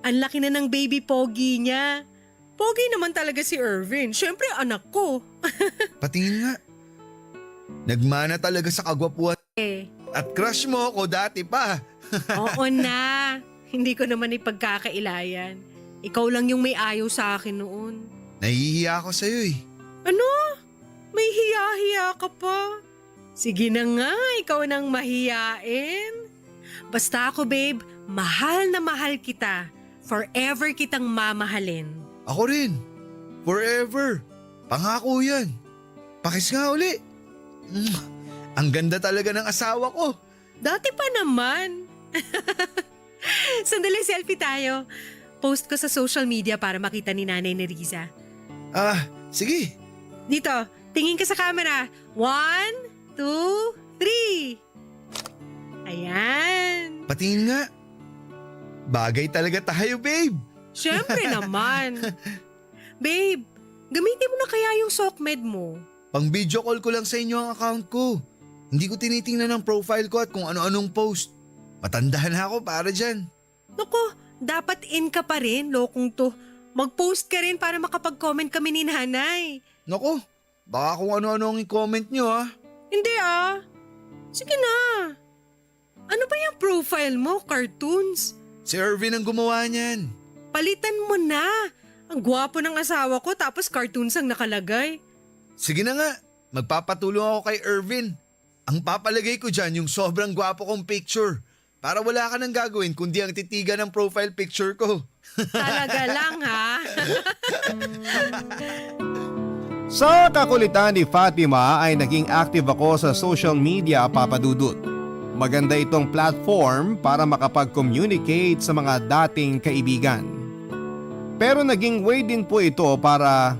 ang laki na ng baby pogi niya. Pogi naman talaga si Irvin. Siyempre anak ko. Patingin nga. Nagmana talaga sa kagwapuan Eh, at crush mo ako dati pa. oo na. Hindi ko naman ipagkakailayan. Ikaw lang yung may ayaw sa akin noon. Nahihiya ako sa'yo eh. Ano? May hiya-hiya ka pa? Sige na nga, ikaw nang mahiyain. Basta ako babe, mahal na mahal kita. Forever kitang mamahalin. Ako rin. Forever. Pangako yan. Pakis nga uli. Ang ganda talaga ng asawa ko. Dati pa naman. Sandali selfie tayo. Post ko sa social media para makita ni Nanay ni Riza. Sige. Dito, tingin ka sa camera. 1, 2, 3. Ayan. Patingin nga. Bagay talaga tayo, babe. Siyempre naman. Babe, gamitin mo na kaya yung SOCMED mo. Pang video call ko lang sa inyo ang account ko. Hindi ko tinitingnan ang profile ko at kung ano-anong post. Matandahan na ako para dyan. Naku, dapat in ka pa rin, lokong to. Mag-post ka rin para makapag-comment kami ni Nanay. Naku, baka kung ano-ano ang i-comment nyo ha. Hindi ah. Sige na. Ano ba yung profile mo, cartoons? Si Irvin ang gumawa niyan. Palitan mo na. Ang gwapo ng asawa ko tapos cartoons ang nakalagay. Sige na nga, magpapatulong ako kay Irvin. Ang papalagay ko dyan yung sobrang gwapo kong picture. Para wala ka nang gagawin kundi ang titigan ng profile picture ko. Talaga lang ha. Sa kakulitan ni Fatima ay naging active ako sa social media, Papa Dudut. Maganda itong platform para makapag-communicate sa mga dating kaibigan. Pero naging way din po ito para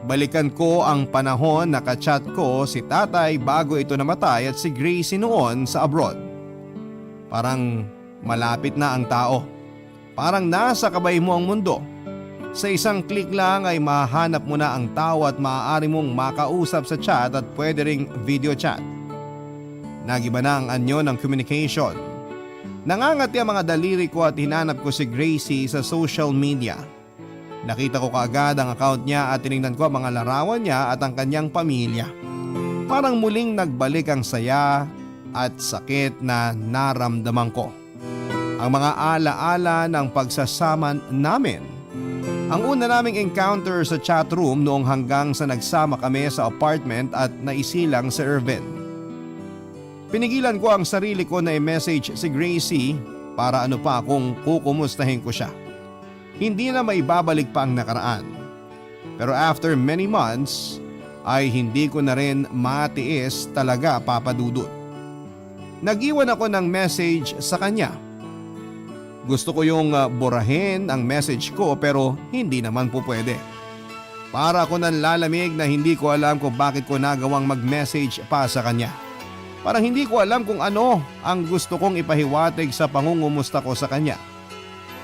balikan ko ang panahon na kachat ko si tatay bago ito namatay at si Gracie noon sa abroad. Parang malapit na ang tao. Parang nasa kabay mo ang mundo. Sa isang click lang ay mahanap mo na ang tao at maaari mong makausap sa chat at pwede ring video chat. Nagiba na ang anyo ng communication. Nangangati ang mga daliri ko at hinanap ko si Gracie sa social media. Nakita ko kaagad ang account niya at tinignan ko ang mga larawan niya at ang kanyang pamilya. Parang muling nagbalik ang saya at sakit na naramdaman ko. Ang mga alaala ng pagsasama namin. Ang una naming encounter sa chat room noong hanggang sa nagsama kami sa apartment at naisilang si Irvin. Pinigilan ko ang sarili ko na i-message si Gracie para ano pa kung kukumustahin ko siya. Hindi na maibabalik pa ang nakaraan. Pero after many months ay hindi ko na rin matiis talaga, Papa Dudut. Nag-iwan ako ng message sa kanya. Gusto ko yung burahin ang message ko pero hindi naman po pwede. Para ako nanlalamig na hindi ko alam kung bakit ko nagawang mag-message pa sa kanya. Parang hindi ko alam kung ano ang gusto kong ipahiwatig sa pangungumusta ko sa kanya.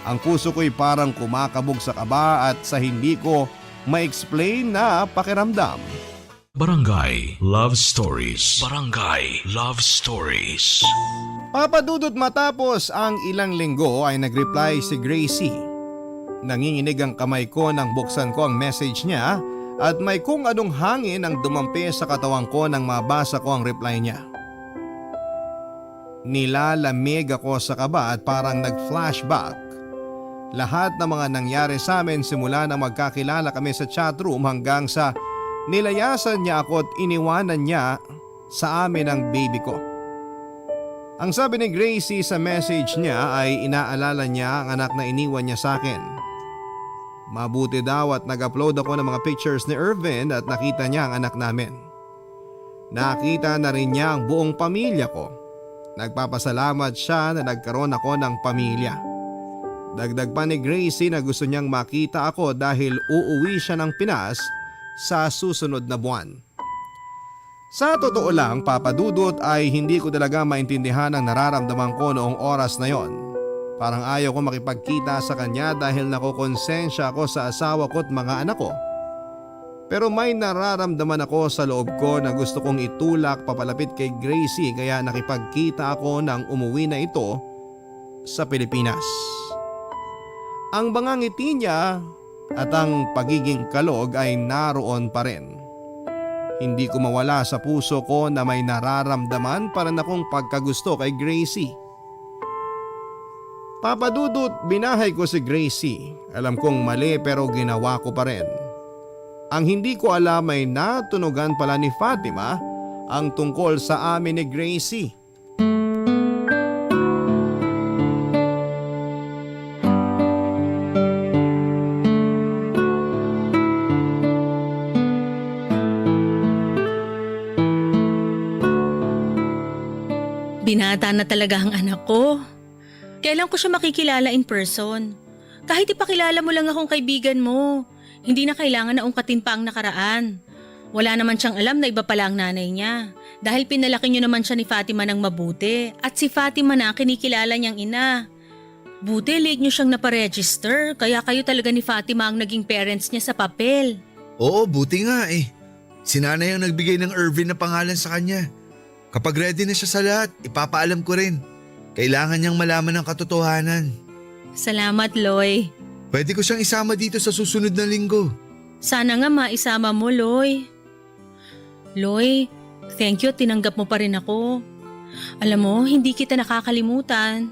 Ang puso ko'y parang kumakabog sa kaba at sa hindi ko ma-explain na pakiramdam. Barangay Love Stories. Barangay Love Stories. Papa Dudut, matapos ang ilang linggo ay nag-reply si Gracie. Nanginginig ang kamay ko nang buksan ko ang message niya at may kung anong hangin ang dumampi sa katawan ko nang mabasa ko ang reply niya. Nilalamig ako sa kaba at parang nag-flashback. Lahat ng mga nangyari sa amin simula na magkakilala kami sa chatroom hanggang sa nilayasan niya ako at iniwanan niya sa amin ang baby ko. Ang sabi ni Gracie sa message niya ay inaalala niya ang anak na iniwan niya sa akin. Mabuti daw at nag-upload ako ng mga pictures ni Irvin at nakita niya ang anak namin. Nakita na rin niya ang buong pamilya ko. Nagpapasalamat siya na nagkaroon ako ng pamilya. Dagdag pa ni Gracie na gusto niyang makita ako dahil uuwi siya ng Pinas sa susunod na buwan. Sa totoo lang, Papa Dudut, ay hindi ko talaga maintindihan ang nararamdaman ko noong oras na yon. Parang ayaw ko makipagkita sa kanya dahil nakokonsensya ako sa asawa ko at mga anak ko. Pero may nararamdaman ako sa loob ko na gusto kong itulak papalapit kay Gracie kaya nakipagkita ako nang umuwi na ito sa Pilipinas. Ang bangangiti niya at ang pagiging kalog ay naroon pa rin. Hindi ko mawala sa puso ko na may nararamdaman para na akong pagkagusto kay Gracie. Papa Dudut, binahay ko si Gracie. Alam kong mali pero ginawa ko pa rin. Ang hindi ko alam ay natunugan pala ni Fatima ang tungkol sa amin ni Gracie. Binata na talaga ang anak ko. Kailan ko siya makikilala in person? Kahit ipakilala mo lang akong kaibigan mo, hindi na kailangan na ungkatin pa ang nakaraan. Wala naman siyang alam na iba pala ang nanay niya. Dahil pinalaki niyo naman siya ni Fatima ng mabuti at si Fatima na kinikilala niyang ina. Buti late niyo siyang naparegister kaya kayo talaga ni Fatima ang naging parents niya sa papel. Oo, buti nga eh. Si nanay ang nagbigay ng Irvin na pangalan sa kanya. Kapag ready na siya sa lahat, ipapaalam ko rin. Kailangan niyang malaman ang katotohanan. Salamat, Loy. Pwede ko siyang isama dito sa susunod na linggo. Sana nga maisama mo, Loy. Loy, thank you at tinanggap mo pa rin ako. Alam mo, hindi kita nakakalimutan.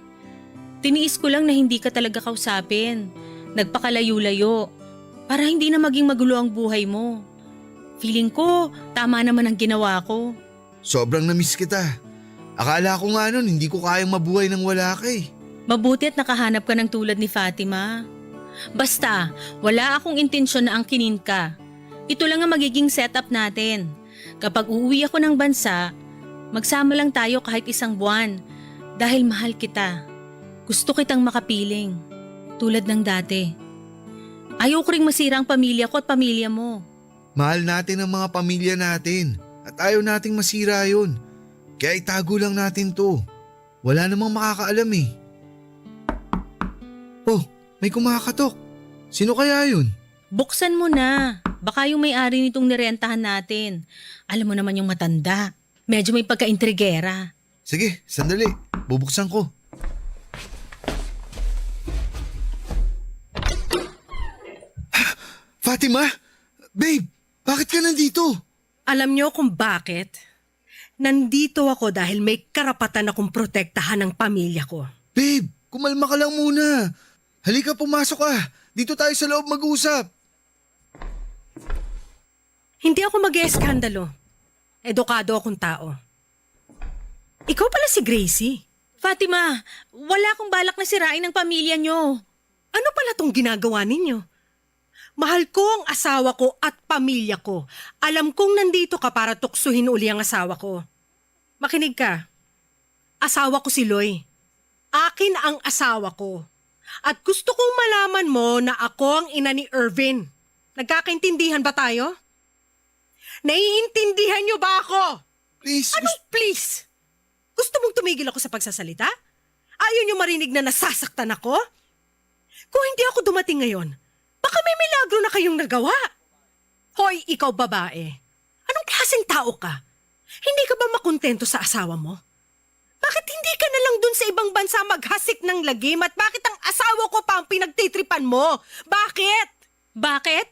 Tiniis ko lang na hindi ka talaga kausapin. Nagpakalayo-layo para hindi na maging magulo ang buhay mo. Feeling ko, tama naman ang ginawa ko. Sobrang namiss kita. Akala ko nga nun hindi ko kayang mabuhay nang wala ka eh. Mabuti at nakahanap ka ng tulad ni Fatima. Basta, wala akong intensyon na angkinin ka. Ito lang ang magiging setup natin. Kapag uuwi ako ng bansa, magsama lang tayo kahit 1 buwan. Dahil mahal kita. Gusto kitang makapiling. Tulad ng dati. Ayaw ko ring masira ang pamilya ko at pamilya mo. Mahal natin ang mga pamilya natin at ayaw nating masira yun. Kaya itago lang natin to. Wala namang makakaalam eh. Oh, may kumakatok. Sino kaya yun? Buksan mo na. Baka yung may-ari nitong nirentahan natin. Alam mo naman yung matanda. Medyo may pagka-intrigera. Sige, sandali. Bubuksan ko. Fatima? Babe, bakit ka nandito? Alam niyo kung bakit? Nandito ako dahil may karapatan akong protektahan ng pamilya ko. Babe, kumalma ka lang muna. Halika, pumasok ka. Dito tayo sa loob mag-usap. Hindi ako mag-eskandalo. Edukado akong tao. Ikaw pala si Gracie. Fatima, wala akong balak na sirain ang pamilya nyo. Ano pala tong ginagawa ninyo? Mahal ko ang asawa ko at pamilya ko. Alam kong nandito ka para tuksuhin uli ang asawa ko. Makinig ka. Asawa ko si Loy. Akin ang asawa ko. At gusto kong malaman mo na ako ang ina ni Irvin. Nagkakaintindihan ba tayo? Naiintindihan niyo ba ako? Please. Anong please? Gusto mong tumigil ako sa pagsasalita? Ayaw niyo marinig na nasasaktan ako? Kung hindi ako dumating ngayon, baka may milagro na kayong nagawa. Hoy, ikaw babae. Anong klaseng tao ka? Hindi ka ba makontento sa asawa mo? Bakit hindi ka na lang dun sa ibang bansa maghasik ng lagim at bakit ang asawa ko pa ang pinagtitripan mo? Bakit? Bakit?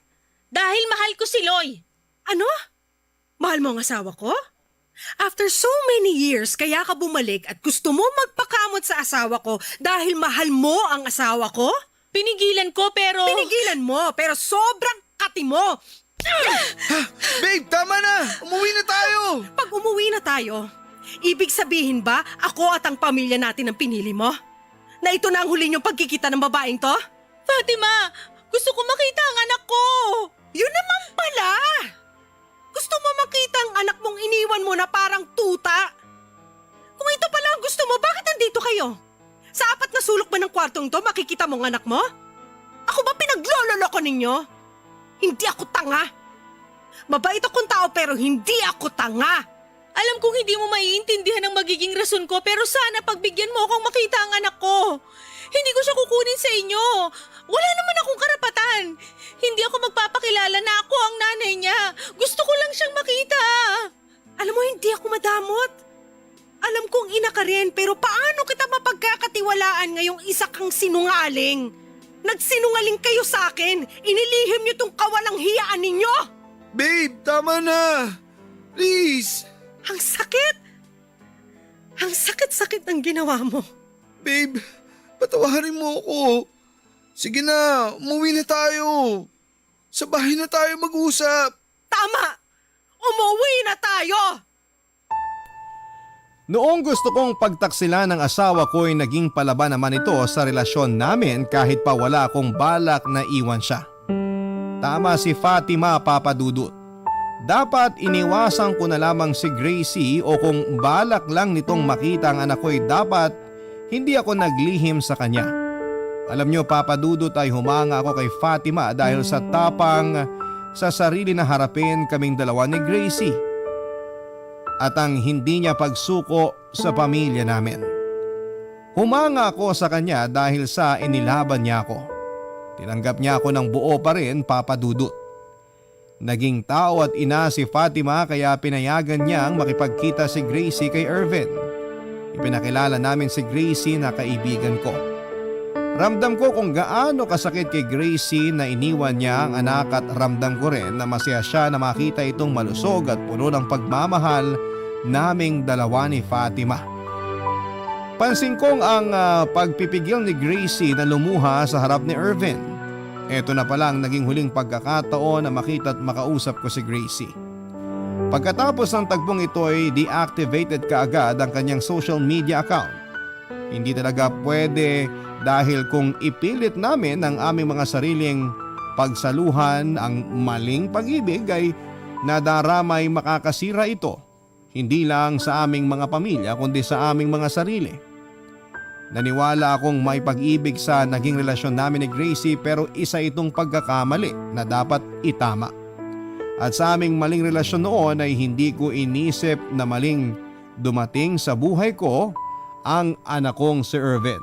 Dahil mahal ko si Loy. Ano? Mahal mo ang asawa ko? After so many years, kaya ka bumalik at gusto mo magpakamot sa asawa ko dahil mahal mo ang asawa ko? Pinigilan ko pero... Pinigilan mo, pero sobrang kati mo. Babe, tama na. Umuwi na tayo. Pag umuwi na tayo, ibig sabihin ba ako at ang pamilya natin ang pinili mo? Na ito na ang huli niyong pagkikita ng babaeng to? Fatima, gusto ko makita ang anak ko. Yun naman pala! Gusto mo makita ang anak mong iniwan mo na parang tuta? Kung ito pala ang gusto mo, bakit nandito kayo? Sa 4 na sulok ba ng kwartong to, makikita mo ang anak mo? Ako ba pinaglololoko ninyo? Hindi ako tanga. Mabait akong tao pero hindi ako tanga. Alam kong hindi mo maiintindihan ang magiging rason ko pero sana pagbigyan mo akong makita ang anak ko. Hindi ko siya kukunin sa inyo. Wala naman akong karapatan. Hindi ako magpapakilala na ako ang nanay niya. Gusto ko lang siyang makita. Alam mo, hindi ako madamot. Alam kong ina ka rin, pero paano kita mapagkakatiwalaan ngayong isa kang sinungaling? Nagsinungaling kayo sa akin! Inilihim niyo tong kawalang hiyaan ninyo! Babe, tama na! Please! Ang sakit! Ang sakit-sakit ng ginawa mo. Babe, patawarin mo ako. Sige na, umuwi na tayo. Sa bahay na tayo mag-usap. Tama! Umuwi na tayo! Noong gusto kong pagtaksilan ng asawa ko ay naging palaban naman ito sa relasyon namin kahit pa wala akong balak na iwan siya. Tama si Fatima, Papa Dudut. Dapat iniwasan ko na lamang si Gracie o kung balak lang nitong makita ang anak ko'y dapat hindi ako naglihim sa kanya. Alam niyo, Papa Dudut, ay humanga ako kay Fatima dahil sa tapang sa sarili na harapin kaming dalawa ni Gracie at ang hindi niya pagsuko sa pamilya namin. Humanga ako sa kanya dahil sa inilaban niya ako. Tinanggap niya ako ng buo pa rin, Papa Dudut. Naging tao at ina si Fatima kaya pinayagan niyang makipagkita si Gracie kay Irvin. Ipinakilala namin si Gracie na kaibigan ko. Ramdam ko kung gaano kasakit kay Gracie na iniwan niya ang anak at ramdam ko rin na masaya siya na makita itong malusog at puno ng pagmamahal naming dalawa ni Fatima. Pansin kong ang pagpipigil ni Gracie na lumuha sa harap ni Irvin. Ito na palang naging huling pagkakataon na makita at makausap ko si Gracie. Pagkatapos ng tagpong ito ay deactivated kaagad ang kanyang social media account. Hindi talaga pwede dahil kung ipilit namin ang aming mga sariling pagsaluhan ang maling pag-ibig ay nadaramay makakasira ito. Hindi lang sa aming mga pamilya kundi sa aming mga sarili. Naniwala akong may pag-ibig sa naging relasyon namin ni Gracie pero isa itong pagkakamali na dapat itama. At sa aming maling relasyon noon ay hindi ko inisip na maling dumating sa buhay ko ang anak kong si Irvin.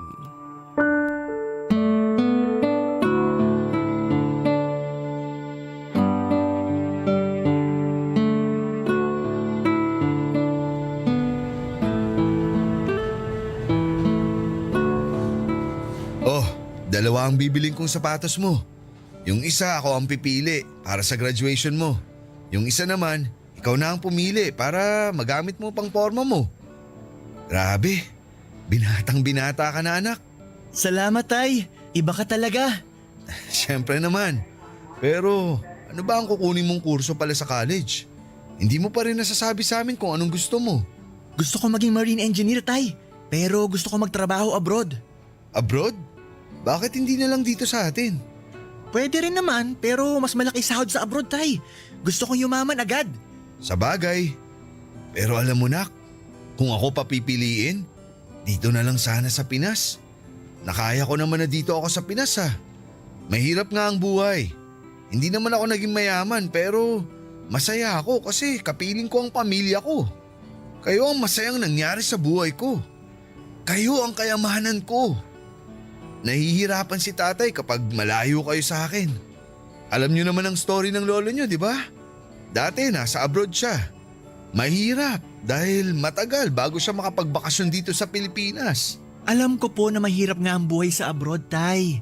Oh, dalawa ang bibiling kong sapatos mo. Yung isa ako ang pipili para sa graduation mo. Yung isa naman, ikaw na ang pumili para magamit mo pang forma mo. Grabe, binatang binata ka na anak. Salamat, Tay. Iba ka talaga. Siyempre naman. Pero ano ba ang kukunin mong kurso pala sa college? Hindi mo pa rin nasasabi sa amin kung anong gusto mo. Gusto ko maging marine engineer, Tay. Pero gusto ko magtrabaho abroad. Abroad? Bakit hindi na lang dito sa atin? Pwede rin naman, pero mas malaki sahod sa abroad, Tay. Gusto kong yumaman agad. Sa bagay. Pero alam mo nak, kung ako papipiliin, dito na lang sana sa Pinas. Nakaya ko naman na dito ako sa Pinas ha. Mahirap nga ang buhay. Hindi naman ako naging mayaman pero masaya ako kasi kapiling ko ang pamilya ko. Kayo ang masayang nangyari sa buhay ko. Kayo ang kayamanan ko. Nahihirapan si tatay kapag malayo kayo sa akin. Alam niyo naman ang story ng lolo niyo, di ba? Dati nasa abroad siya. Mahirap dahil matagal bago siya makapagbakasyon dito sa Pilipinas. Alam ko po na mahirap nga ang buhay sa abroad, Tay.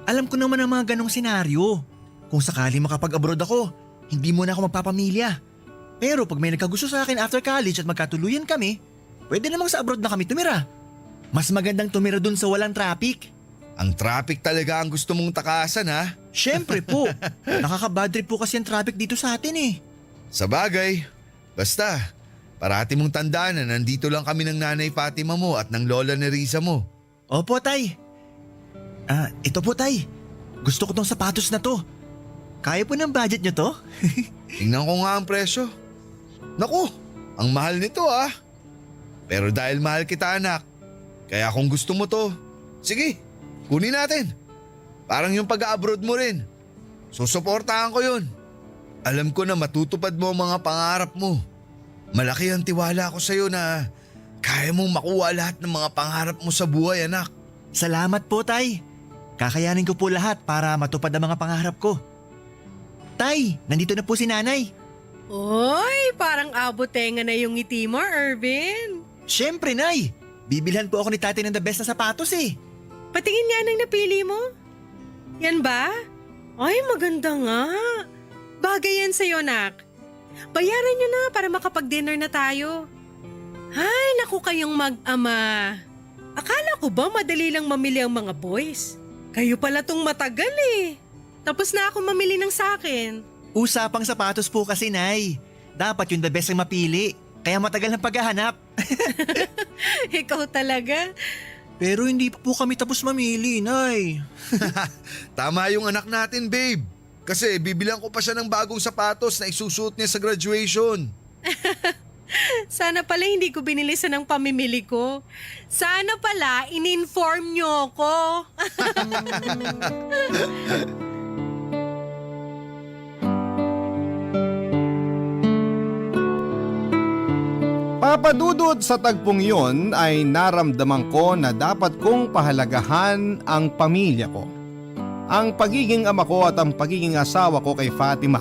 Alam ko naman ang mga ganong senaryo. Kung sakali makapag-abroad ako, hindi muna ako magpapamilya. Pero pag may nagkagusto sa akin after college at magkatuluyan kami, pwede namang sa abroad na kami tumira. Mas magandang tumira dun sa walang traffic. Ang traffic talaga ang gusto mong takasan ha? Siyempre po. Nakaka-bad trip po kasi ang traffic dito sa atin eh. Sa bagay, basta parati mong tandaan na nandito lang kami ng nanay Fatima mo at ng lola Nerissa mo. Opo, Tay. Ito po, Tay. Gusto ko tong sapatos na to. Kaya po ng budget nyo to? Tingnan ko nga ang presyo. Naku, ang mahal nito ah. Pero dahil mahal kita anak, kaya kung gusto mo to, sige, kunin natin. Parang yung pag-abroad mo rin. Susuportahan ko yun. Alam ko na matutupad mo ang mga pangarap mo. Malaki ang tiwala ko sa'yo na kaya mong makuha lahat ng mga pangarap mo sa buhay, anak. Salamat po, Tay. Kakayanin ko po lahat para matupad ang mga pangarap ko. Tay, nandito na po si Nanay. Oy, parang abotenga na yung ngiti mo, Irvin. Siyempre, Nay. Bibilhan po ako ni Tatay ng the best na sapatos eh. Patingin nga ng napili mo. Yan ba? Ay, maganda nga. Bagay yan sa'yo, nak. Bayaran nyo na para makapag-dinner na tayo. Ay, naku kayong mag-ama. Akala ko ba madali lang mamili ang mga boys? Kayo pala tong matagal eh. Tapos na ako mamili ng sakin. Usapang sapatos po kasi, Nay. Dapat yung the best ang mapili. Kaya matagal ng paghahanap. Ikaw talaga. Pero hindi pa po kami tapos mamili, Nay. Tama yung anak natin, babe. Kasi bibilang ko pa siya ng bagong sapatos na isusuot niya sa graduation. Sana pala hindi ko binilisan ng pamimili ko. Sana pala in-inform nyo ko. Papadudod sa tagpong yon ay naramdaman ko na dapat kong pahalagahan ang pamilya ko. Ang pagiging ama ko at ang pagiging asawa ko kay Fatima.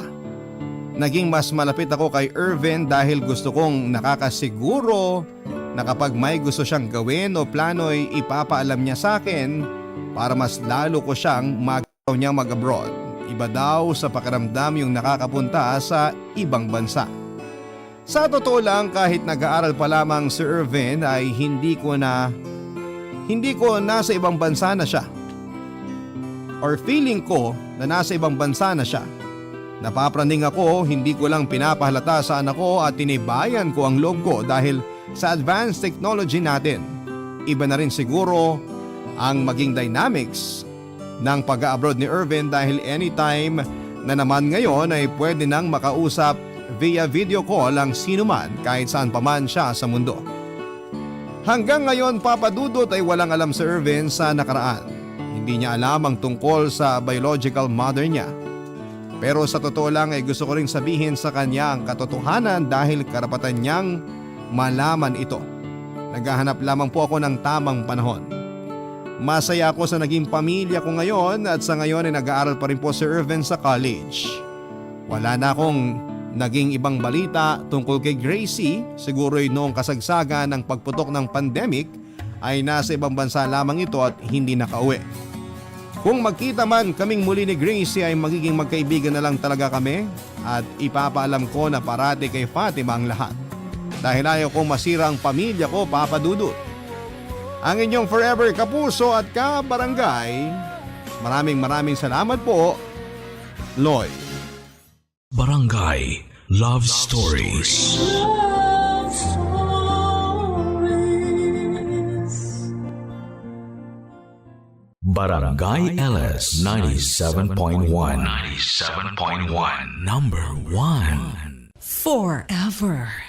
Naging mas malapit ako kay Irvin dahil gusto kong nakakasiguro na kapag may gusto siyang gawin o plano ay ipapaalam niya sa akin para mas lalo ko siyang magaw niya mag-abroad. Iba daw sa pakiramdam yung nakakapunta sa ibang bansa. Sa totoo lang, kahit nag-aaral pa lamang si Irvin ay hindi ko nasa ibang bansa na siya. Or feeling ko na nasa ibang bansa na siya. Napapraning ako, hindi ko lang pinapahalata sa anak ko at tinibayan ko ang loob ko dahil sa advanced technology natin. Iba na rin siguro ang maging dynamics ng pag-abroad ni Irvin dahil anytime na naman ngayon ay pwede nang makausap via video call ang sinuman kahit saan pa man siya sa mundo. Hanggang ngayon, Papadudot, ay walang alam si Irvin sa nakaraan. Hindi niya alam ang tungkol sa biological mother niya. Pero sa totoo lang ay gusto ko ring sabihin sa kanya ang katotohanan dahil karapatan niyang malaman ito. Naghahanap lamang po ako ng tamang panahon. Masaya ako sa naging pamilya ko ngayon at sa ngayon ay nag-aaral pa rin po si Irvin sa college. Wala na akong naging ibang balita tungkol kay Gracie. Siguro ay noong kasagsagan ng pagputok ng pandemic ay nasa ibang bansa lamang ito at hindi nakauwi. Kung magkita man kaming muli ni Gracie ay magiging magkaibigan na lang talaga kami at ipapaalam ko na parati kay Fatima ang lahat. Dahil ayaw kong masira ang pamilya ko, Papadudut. Ang inyong forever kapuso at kabarangay, maraming salamat po, Lloyd. Barangay Love Stories. Love Stories. Barangay LS 97.1. 97.1. Number 1. Forever.